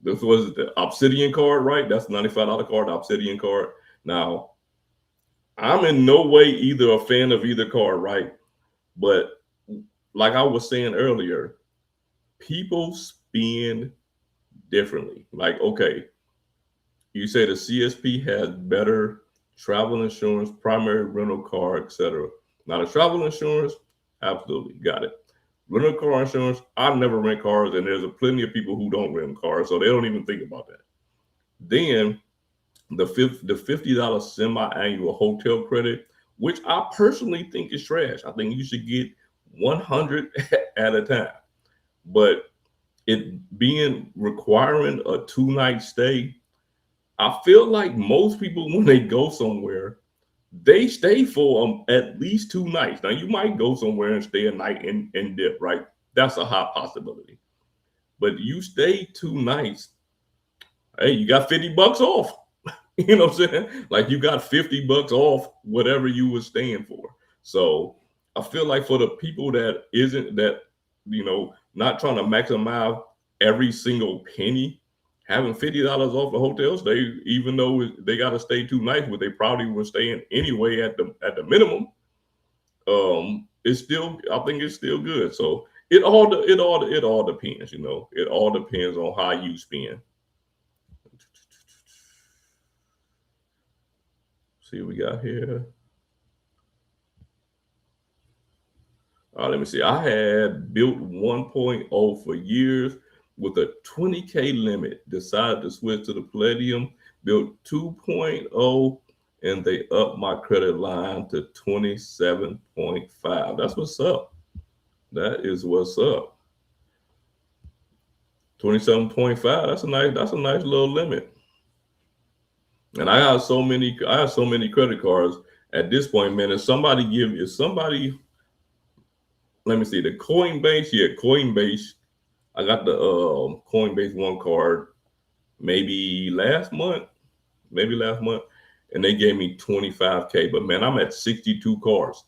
this was the Obsidian card, right? That's the $95 card, the Obsidian card. Now I'm in no way either a fan of either card, right? But like I was saying earlier, people spend differently. Like, okay, you say the CSP has better travel insurance, primary rental car, etc. Now the travel insurance, absolutely got it. Rental car insurance, I never rent cars, and there's a plenty of people who don't rent cars, so they don't even think about that. Then the $50 semi-annual hotel credit, which I personally think is trash. I think you should get 100 at a time. But it being requiring a 2 night stay, I feel like most people when they go somewhere, they stay for at least 2 nights. Now you might go somewhere and stay a night and dip, right? That's a high possibility. But you stay 2 nights, hey, you got $50 off. You know what I'm saying? Like you got $50 off whatever you were staying for. So I feel like for the people that isn't that, not trying to maximize every single penny, having $50 off a hotel stay, even though they got to stay 2 nights, but they probably were staying anyway at the minimum. It's still, I think it's still good. So it all depends. It all depends on how you spend. See what we got here. Let me see. I had Bilt 1.0 for years with a 20K limit. Decided to switch to the Palladium. Bilt 2.0, and they upped my credit line to 27.5. That's what's up. That is what's up. 27.5. That's a nice little limit. And I have so many credit cards at this point, man. If somebody, let me see, the Coinbase, yeah, Coinbase. I got the Coinbase One card maybe last month, and they gave me 25K. But man, I'm at 62 cards.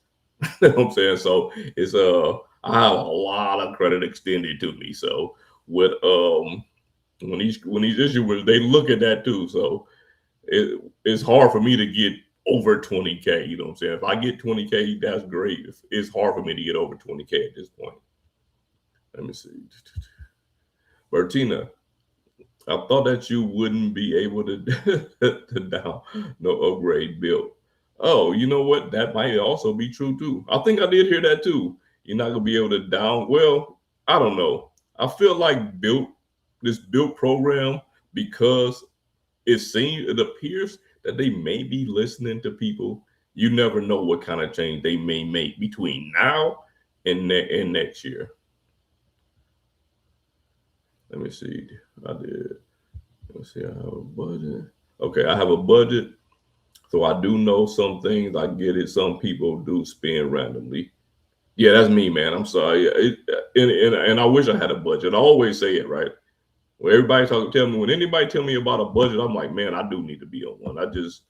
You know what I'm saying? So I have a lot of credit extended to me. So with when these issuers, they look at that too. So it's hard for me to get over 20K. You know what I'm saying? If I get 20K, that's great. It's hard for me to get over 20K at this point. Let me see. Bertina, I thought that you wouldn't be able to to down no upgrade Bilt. Oh, you know what? That might also be true too. I think I did hear that too. You're not gonna be able to down. Well, I don't know. I feel like this built program, because it appears that they may be listening to people. You never know what kind of change they may make between now and next year. Let me see. I did. Let's see. I have a budget. Okay, I have a budget, so I do know some things. I get it. Some people do spend randomly. Yeah, that's me, man. I'm sorry. And I wish I had a budget. I always say it, right? When everybody tell me, when anybody tell me about a budget, I'm like, man, I do need to be on one. I just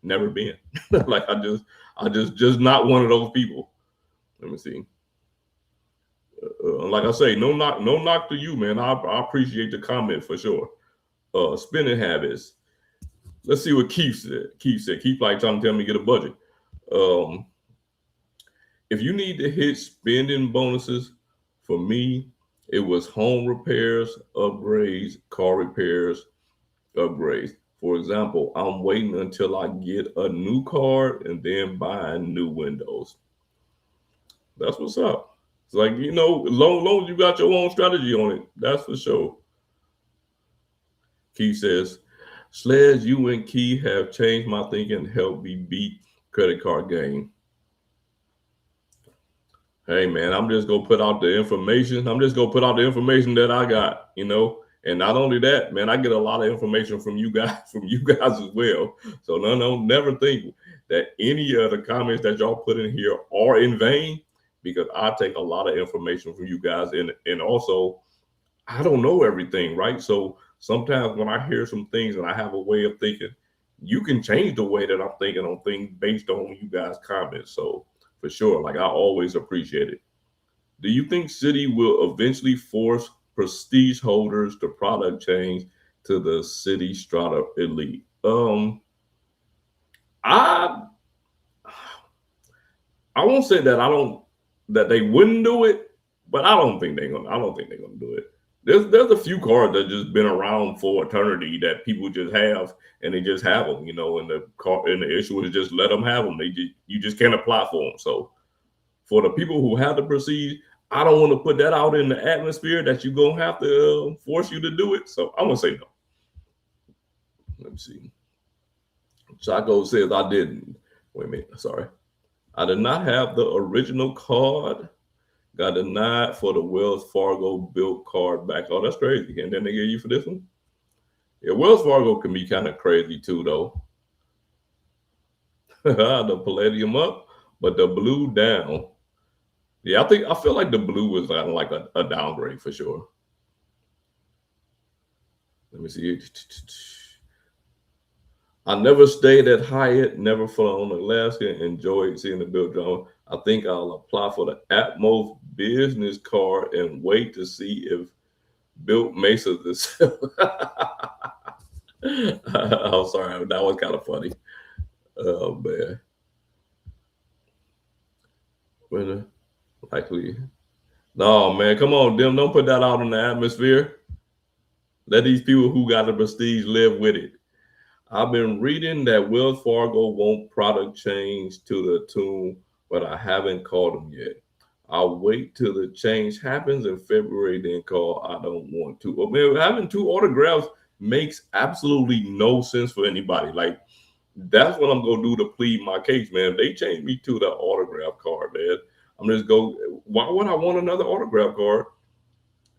never been. Like just not one of those people. Let me see. Like I say, no knock to you, man. I appreciate the comment for sure. Spending habits. Let's see what Keith said. Keith like trying to tell me to get a budget. Um, if you need to hit spending bonuses, for me, it was home repairs, upgrades, car repairs, upgrades. For example, I'm waiting until I get a new car and then buying new windows. That's what's up. It's like, long as you got your own strategy on it, that's for sure. Key says, Sledge, you and Key have changed my thinking and helped me beat credit card game. Hey man, I'm just gonna put out the information. I'm just gonna put out the information that I got. And not only that, man, I get a lot of information from you guys, as well. So no, never think that any of the comments that y'all put in here are in vain, because I take a lot of information from you guys, and also I don't know everything, right? So sometimes when I hear some things and I have a way of thinking, you can change the way that I'm thinking on things based on you guys' comments. So for sure, like I always appreciate it. Do you think City will eventually force prestige holders to product change to the City Strata Elite? I I won't say that I don't that they wouldn't do it, but I don't think they're gonna do it. There's a few cards that just been around for eternity that people just have, and they just have them, and the issue is just let them have them. You just can't apply for them. So for the people who have the prestige, I don't want to put that out in the atmosphere that you're gonna have to force you to do it. So I'm gonna say no. Let me see. Chaco says I didn't. Wait a minute. Sorry. I did not have the original card. Got denied for the Wells Fargo Bilt card back. Oh, that's crazy. And then they gave you for this one? Yeah, Wells Fargo can be kind of crazy too, though. The Palladium up, but the blue down. Yeah, I feel like the blue was kind of like a downgrade for sure. Let me see. I never stayed at Hyatt, never flown Alaska, enjoyed seeing the Bilt drone. I think I'll apply for the Atmos business card and wait to see if Bilt Mesa this. I'm sorry, that was kind of funny. Oh man. When likely. No man, come on, Dim. Don't put that out in the atmosphere. Let these people who got the prestige live with it. I've been reading that Wells Fargo won't product change to the tune, but I haven't called them yet. I'll wait till the change happens in February, then call. I don't want to. Well, man, having two autographs makes absolutely no sense for anybody. Like, that's what I'm gonna do to plead my case, man. If they change me to the autograph card, man, I'm just go. Why would I want another autograph card?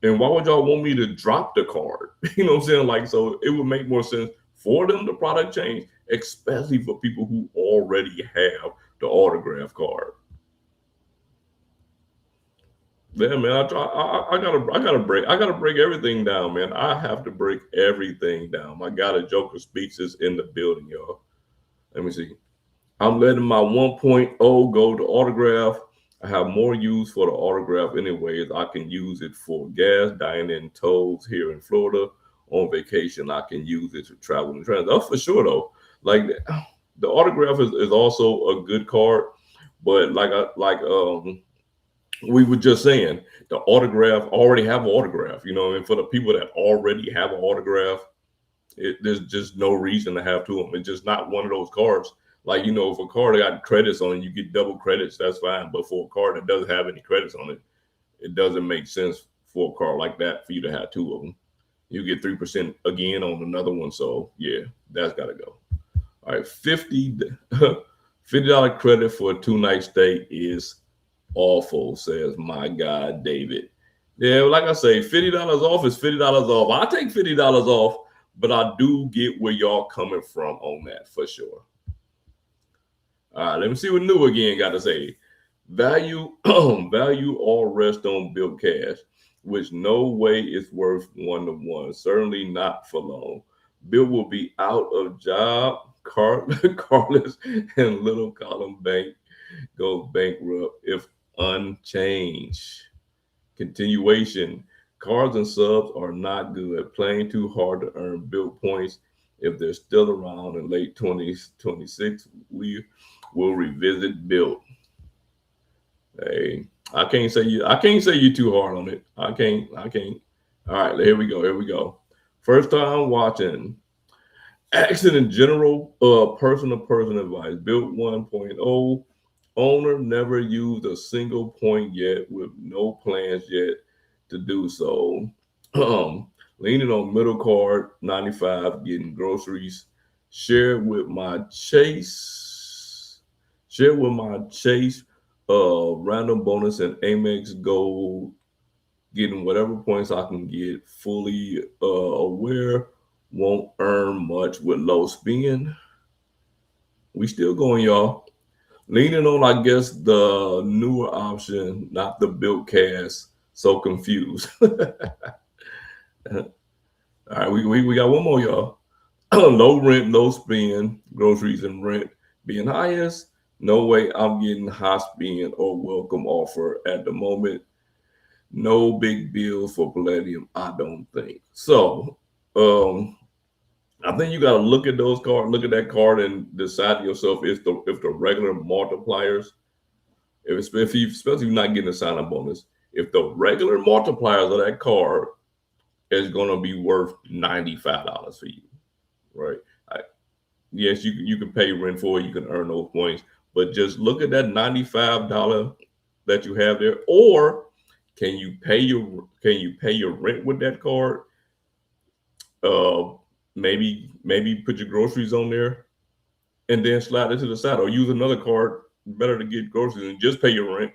And why would y'all want me to drop the card? You know what I'm saying? Like, so it would make more sense for them to product change, especially for people who already have the autograph card. Yeah, man, I gotta break everything down, man. I have to break everything down. My guy, the Joker Speaks, is in the building, y'all. Let me see. I'm letting my 1.0 go to autograph. I have more use for the autograph anyways. I can use it for gas, dining, tolls here in Florida. On vacation, I can use it to travel and transit. That's for sure, though. Like the autograph is also a good card, but we were just saying, the autograph already have an autograph, and for the people that already have an autograph, there's just no reason to have two of them. It's just not one of those cards Like, if a car that got credits on it, you get double credits, that's fine. But for a car that doesn't have any credits on it, it doesn't make sense for a car like that for you to have two of them. You get 3% again on another one. So yeah, that's gotta go. All right, 50 $50 credit for a 2 night stay is awful, says my guy David. Yeah, like I say, $50 off is $50 off. I take $50 off, but I do get where y'all coming from on that for sure. All right, let me see what New again got to say. Value, value all rest on Bilt cash, which no way is worth 1 to 1. Certainly not for long. Bill will be out of job. Carlos and Little Column Bank goes bankrupt if unchanged. Continuation. Cards and subs are not good. Playing too hard to earn Bilt points. If they're still around in late 2026, we will revisit Bilt. Hey, I can't say you too hard on it. I can't. All right, here we go. Here we go. First time watching. Accident general person to person advice. Built 1.0. Owner never used a single point yet with no plans yet to do so. Um, leaning on middle card 95, getting groceries. Share with my Chase. Share with my Chase random bonus and Amex Gold, getting whatever points I can get. Fully aware, won't earn much with low spin. We still going, y'all. Leaning on, I guess, the newer option, not the built cast. So confused. All right, we got one more, y'all. Low rent, low spend, groceries and rent being highest. No way I'm getting high spend or welcome offer at the moment. No big deal for Palladium, I don't think. So, I think you got to look at those cards, look at that card, and decide to yourself if the regular multipliers, if you especially if you're not getting a sign up bonus, if the regular multipliers of that card is going to be worth $95 for you, right? I, yes, you can pay rent for it, you can earn those points, but just look at that $95 that you have there, or can you pay your rent with that card? Uh, maybe put your groceries on there and then slide it to the side, or use another card. Better to get groceries and just pay your rent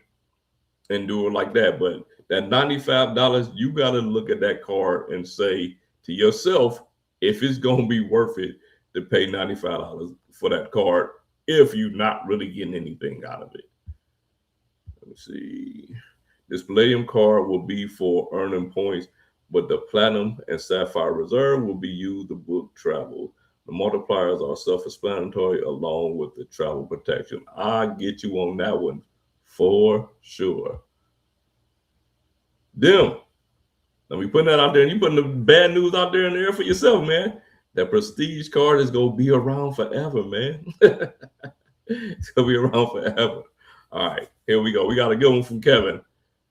and do it like that. But that $95, you got to look at that card and say to yourself if it's gonna be worth it to pay $95 for that card if you're not really getting anything out of it. Let me see. This Palladium card will be for earning points, but the Platinum and Sapphire Reserve will be used to book travel. The multipliers are self-explanatory along with the travel protection. I get you on that one for sure. Them. Let me put that out there, and you putting the bad news out there in the air for yourself, man. That prestige card is gonna be around forever, man. It's gonna be around forever. All right, here we go. We got a good one from Kevin.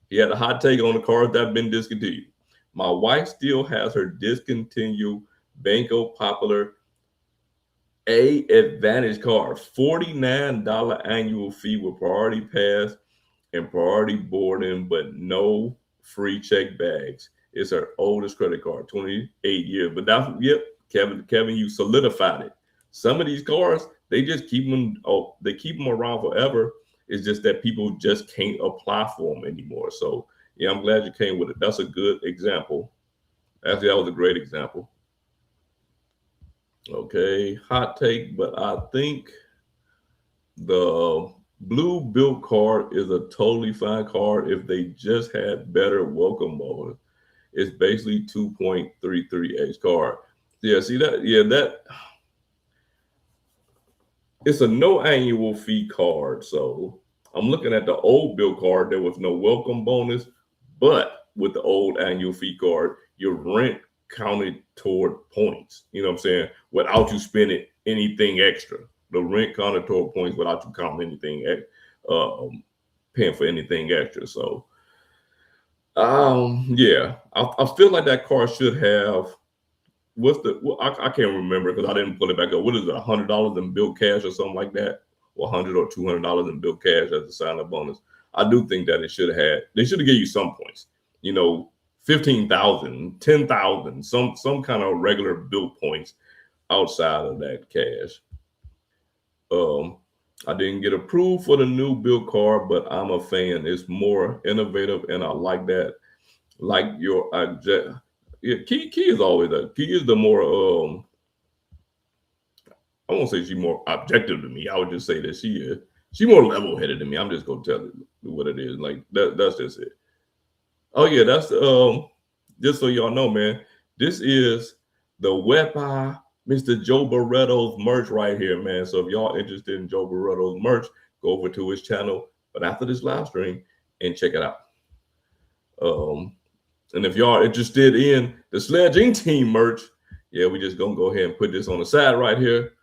He had a hot take on the cards that have been discontinued. My wife still has her discontinued Banco Popular A Advantage card, $49 annual fee with priority pass and priority boarding, but no free check bags. It's her oldest credit card, 28 years. But that's yep, Kevin, you solidified it. Some of these cards, they just keep them. Oh, they keep them around forever. It's just that people just can't apply for them anymore. So yeah, I'm glad you came with it. That's a good example. Actually, that was a great example. Okay, hot take, but I think the blue built card is a totally fine card if they just had better welcome bonus. It's basically 2.33x card. Yeah, see that? Yeah, that it's a no annual fee card. So I'm looking at the old bill card. There was no welcome bonus, but with the old annual fee card, your rent counted toward points. You know what I'm saying? Without you spending anything extra. The rent counted toward points without you counting anything, paying for anything extra. So, yeah, I feel like that card should have what's the? Well, I can't remember because I didn't pull it back up. What is it? $100 in Bilt cash or something like that, or 100 or $200 in Bilt cash as a sign up bonus. I do think that it should have had. They should have gave you some points. You know, 15,000, 10,000, some kind of regular Bilt points outside of that cash. Um, I didn't get approved for the new Bilt card, but I'm a fan. It's more innovative, and I like that. Like your, yeah, Key is always that. Key is the more I won't say she's more objective than me. I would just say that she more level headed than me. I'm just gonna tell it what it is. Like that's just it. Oh yeah, that's just so y'all know, man. This is the Wepa Mr. Joe Barreto's merch right here, man. So if y'all interested in Joe Barreto's merch, go over to his channel. But after this live stream and check it out. Um, and if y'all interested in the Sledging Team merch, yeah, we just gonna go ahead and put this on the side right here.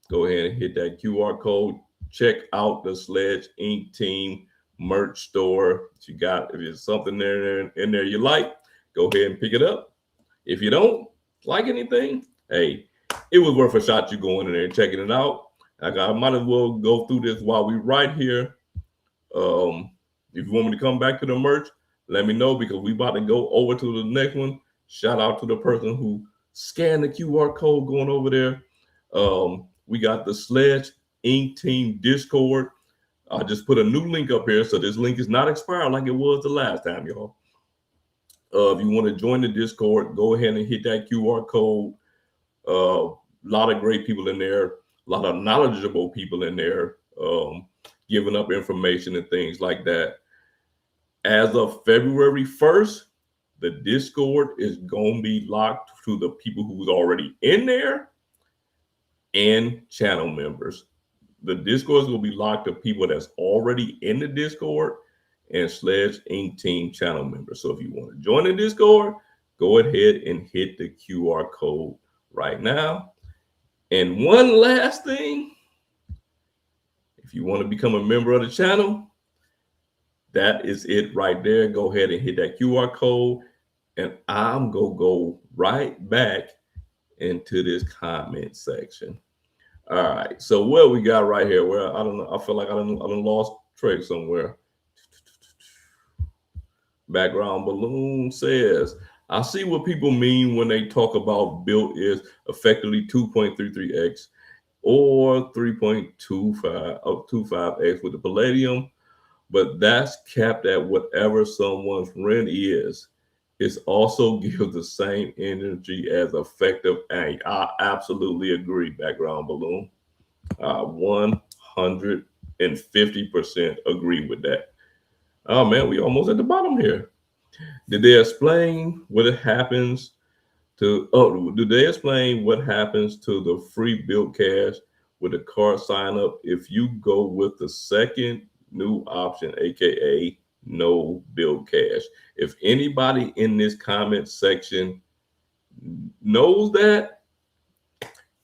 Go ahead and hit that QR code. Check out the Sledge Inc. Team merch store. You got if there's something in there you like, go ahead and pick it up. If you don't like anything, hey, it was worth a shot. You going in there and checking it out. I might as well go through this while we right here. Um, if you want me to come back to the merch, let me know because we about to go over to the next one. Shout out to the person who scanned the QR code going over there. We got the Sledge Inc. Team Discord. I just put a new link up here, so this link is not expired like it was the last time, y'all. If you want to join the Discord, go ahead and hit that QR code. A lot of great people in there, a lot of knowledgeable people in there, giving up information and things like that. As of February 1st, the Discord is going to be locked to the people who's already in there and channel members. The Discord is going to be locked to people that's already in the Discord and Sledge Inc. Team channel members. So if you want to join the Discord, go ahead and hit the QR code right now. And one last thing, if you want to become a member of the channel, that is it right there. Go ahead and hit that QR code. And I'm going to go right back into this comment section. All right. So what we got right here? Where I don't know. I feel like I done lost track somewhere. Background balloon says, I see what people mean when they talk about Bilt is effectively 2.33x or 3.25x with the palladium, but that's capped at whatever someone's rent is. It also gives the same energy as effective ink. I absolutely agree, background balloon. 150% agree with that. Oh man, we almost at the bottom here. Did they explain what it happens to? Oh, do they explain what happens to the free Bilt cash with the card sign up if you go with the second new option, aka no Bilt cash? If anybody in this comment section knows that,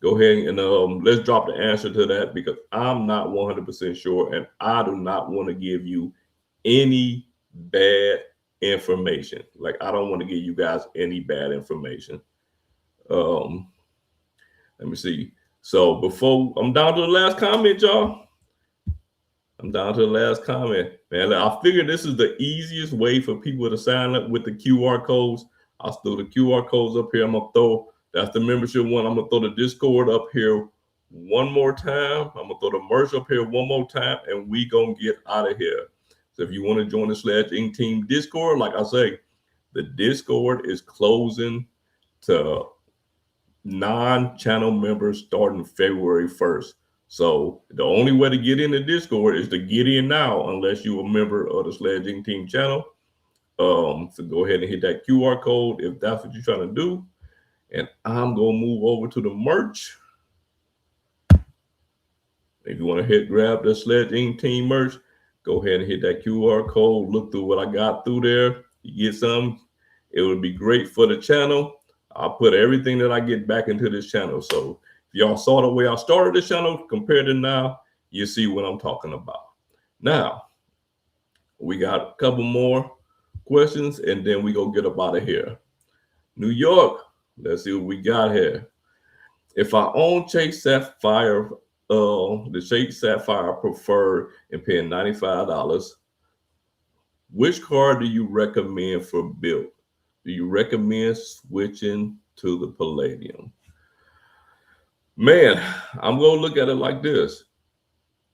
go ahead and let's drop the answer to that because I'm not 100% sure and I do not want to give you any bad information. Like I don't want to give you guys any bad information. Um, let me see. So before I'm down to the last comment, y'all. I'm down to the last comment. Man, I figured this is the easiest way for people to sign up with the QR codes. I'll throw the QR codes up here. I'm gonna throw that's the membership one. I'm gonna throw the Discord up here one more time. I'm gonna throw the merch up here one more time, and we gonna get out of here. So if you want to join the Sledge Inc. Team Discord, like I say, the Discord is closing to non-channel members starting February 1st. So the only way to get in the Discord is to get in now, unless you're a member of the Sledge Inc. Team channel. So go ahead and hit that QR code if that's what you're trying to do. And I'm gonna move over to the merch. If you want to grab the Sledge Inc. Team merch, go ahead and hit that QR code. Look through what I got through there. You get some. It would be great for the channel. I'll put everything that I get back into this channel. So if y'all saw the way I started this channel compared to now, you see what I'm talking about. Now, we got a couple more questions and then we go get up out of here. New York, Let's see what we got here. If I own Chase Sapphire, the Chase Sapphire Preferred and paying $95, which car do you recommend for Bilt? Do you recommend switching to the Palladium? Man, I'm gonna look at it like this.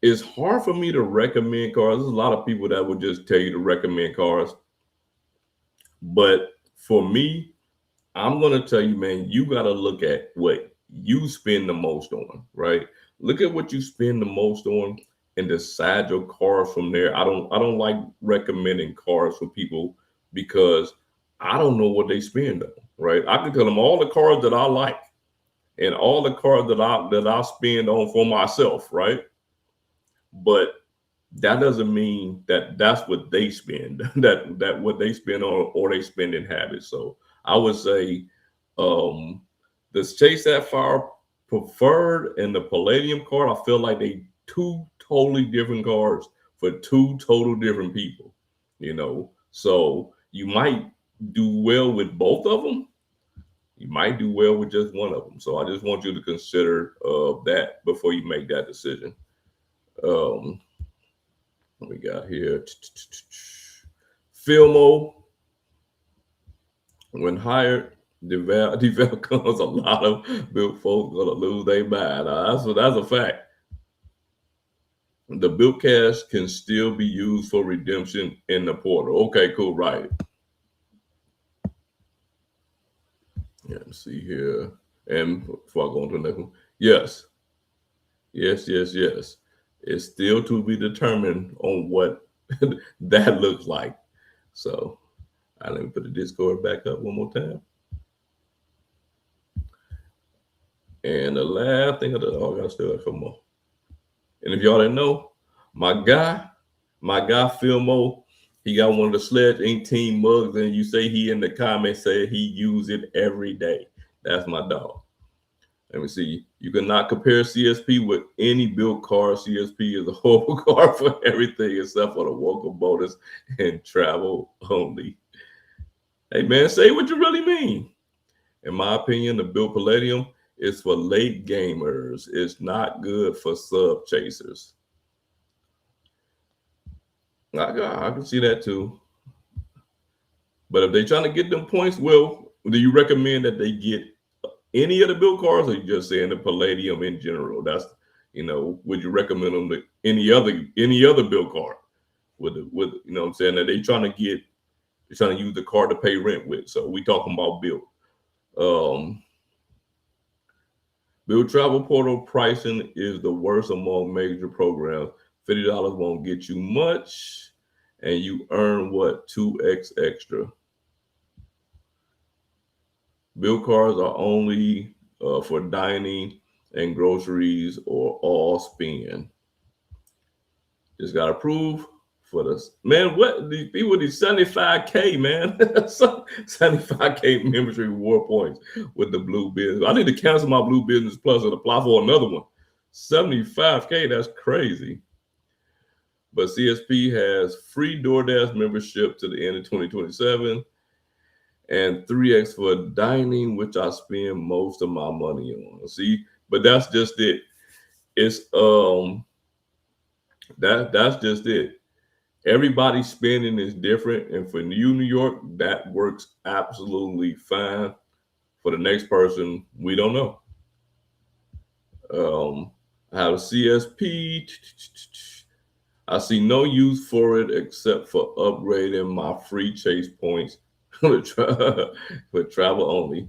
It's hard for me to recommend cars. There's a lot of people that would just tell you to recommend cars, but for me, I'm gonna tell you, man, you gotta look at what you spend the most on, right? Look at what you spend the most on and decide your cars from there. I don't like recommending cars for people because I don't know what they spend on, right? I can tell them all the cars that I like and all the cars that I spend on for myself, right? But that doesn't mean that that's what they spend that what they spend on or they spending habits. So I would say um the Chase Sapphire Preferred and the Palladium card, I feel like they two totally different cards for two total different people, so you might do well with both of them, you might do well with just one of them. So I just want you to consider that before you make that decision. um what we got here? Filmo, when hired, develop comes a lot of Bilt folks gonna lose their mind. That's a fact. The Bilt cash can still be used for redemption in the portal. Okay, cool, right. Yeah, let's see here. And before I go on to the next one, yes, yes. It's still to be determined on what that looks like. So let me put the Discord back up one more time. And the last thing I gotta still have some more. And if y'all didn't know, my guy, my guy Filmo, he got one of the Sledge Ink Team mugs, and you say he in the comments said he use it every day. That's my dog. Let me see. You cannot compare CSP with any Bilt car. CSP is a whole car for everything except for the welcome bonus and travel only. Hey man, say what you really mean. In my opinion, the Bilt Palladium is for late gamers. It's not good for sub chasers. I can see that too. But if they're trying to get them points, well, do you recommend that they get any of the Bilt cars, or you just saying the Palladium in general? Would you recommend them to any other Bilt card? With what I'm saying, that they're trying to use the card to pay rent with. So we talking about Bilt. Um, Bilt Travel Portal pricing is the worst among major programs. $50 won't get you much, and you earn what, 2x extra. Bill cards are only for dining and groceries or all spend. Just got approved for this. Man, what these people with these 75K, man. 75K membership reward points with the Blue Business. I need to cancel my Blue Business Plus and apply for another one. 75K, that's crazy. But CSP has free DoorDash membership to the end of 2027 and 3x for dining, which I spend most of my money on. See, but that's just it. It's that's just it. Everybody's spending is different, and for you, New York, that works absolutely fine. For the next person, we don't know. I have a CSP. I see no use for it except for upgrading my free chase points for travel only.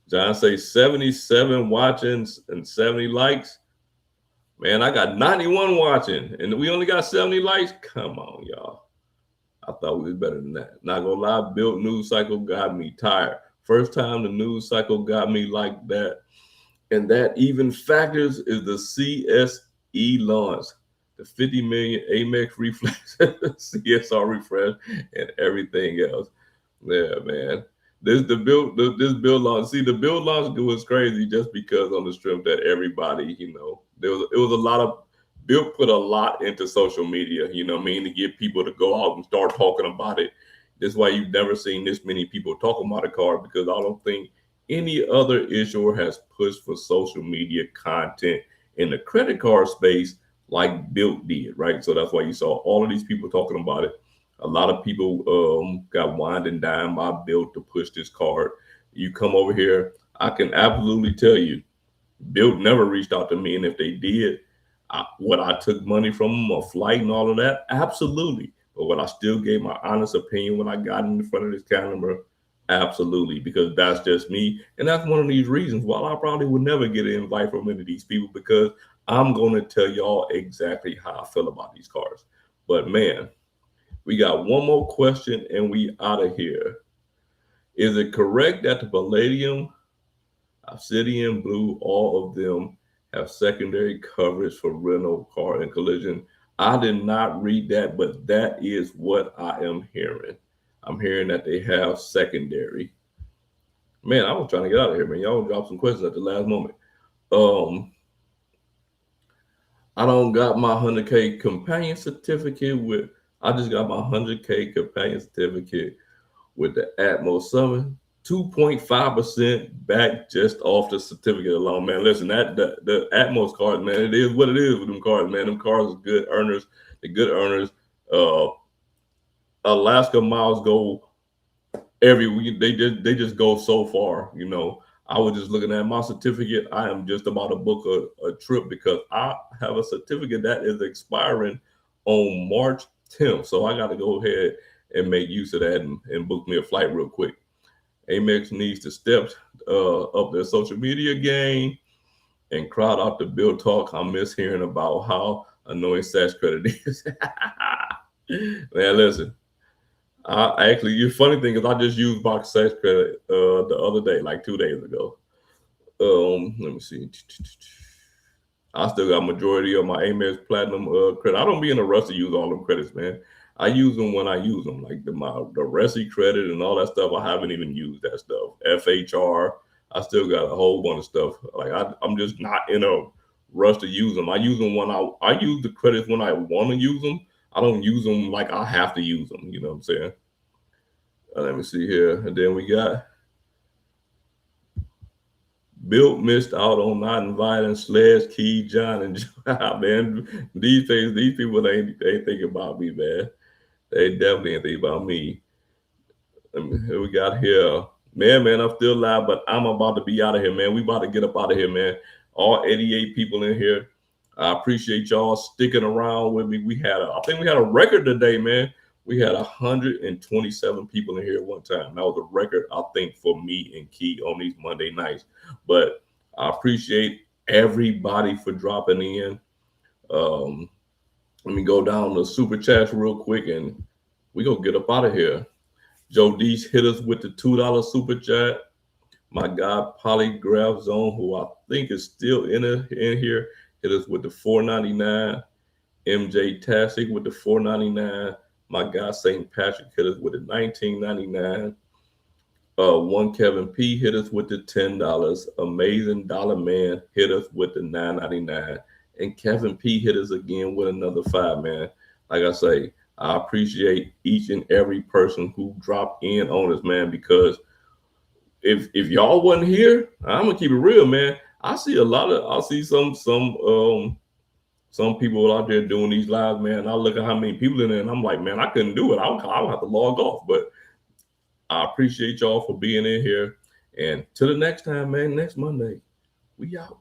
John say 77 watchings and 70 likes. Man, I got 91 watching and we only got 70 likes. Come on, y'all. I thought we was better than that. Not gonna lie, Bilt news cycle got me tired. First time the news cycle got me like that. And that even factors is the CSE launch, the 50 million Amex reflex, CSR refresh, and everything else. Yeah, man. This build launch. See, the build launch was crazy just because on the strength that everybody, it was a lot of Bilt put a lot into social media, to get people to go out and start talking about it. This is why you've never seen this many people talking about a card, because I don't think any other issuer has pushed for social media content in the credit card space like Bilt did, right? So that's why you saw all of these people talking about it. A lot of people got wined and dined by Bilt to push this card. You come over here, I can absolutely tell you, Bilt never reached out to me, and if they did, what I took money from them, a flight and all of that, absolutely. But what I still gave my honest opinion when I got in front of this camera, absolutely, because that's just me, and that's one of these reasons why I probably would never get an invite from any of these people, because I'm going to tell y'all exactly how I feel about these cars. But man, we got one more question and we out of here. Is it correct that the Palladium, Obsidian, Blue, all of them have secondary coverage for rental car and collision? I did not read that, but that is what I am hearing. I'm hearing that they have secondary. Man, I was trying to get out of here, man. Y'all dropped some questions at the last moment. Um, I don't got my 100K companion certificate with. I just got my 100K companion certificate with the Atmos Summit. 2.5% back just off the certificate alone, man. Listen, that the Atmos cards, man, it is what it is with them cards, man. Them cards are good earners. The good earners. Uh, Alaska miles go every week. They just go so far. I was just looking at my certificate. I am just about to book a trip because I have a certificate that is expiring on March 10th. So I got to go ahead and make use of that and book me a flight real quick. Amex needs to step up their social media game and crowd out the bill talk. I miss hearing about how annoying SATS credit is. Man, listen. I actually, the funny thing is, I just used box SATS credit the other day, like 2 days ago. Let me see. I still got majority of my Amex Platinum credit. I don't be in a rush to use all them credits, man. I use them when I use them, like the Resi credit and all that stuff. I haven't even used that stuff. FHR, I still got a whole bunch of stuff. Like I'm just not in a rush to use them. I use them when I use the credits when I want to use them. I don't use them like I have to use them. You know what I'm saying? Let me see here, and then we got Bilt missed out on not inviting Sledge, Key, John, and John. Man, these things, these people ain't thinking about me, man. They definitely ain't thinking about me. Who we got here? Man, I'm still live, but I'm about to be out of here, man. We about to get up out of here, man. All 88 people in here. I appreciate y'all sticking around with me. I think we had a record today, man. We had 127 people in here at one time. That was a record, I think, for me and Key on these Monday nights. But I appreciate everybody for dropping in. Let me go down the super chats real quick and we gonna get up out of here. Joe Dees hit us with the $2 super chat. My guy Polygraph Zone, who I think is still in here, hit us with the $4.99. MJ Tastic with the $4.99. My guy St. Patrick hit us with the $19.99. One Kevin P hit us with the $10. Amazing Dollar Man hit us with the $9.99. And Kevin P hit us again with another $5, man. Like I say, I appreciate each and every person who dropped in on us, man, because if y'all wasn't here, I'm gonna keep it real, man. I see some people out there doing these lives, man. I look at how many people in there, and I'm like, man, I couldn't do it. I'll have to log off. But I appreciate y'all for being in here. And till the next time, man, next Monday, we out.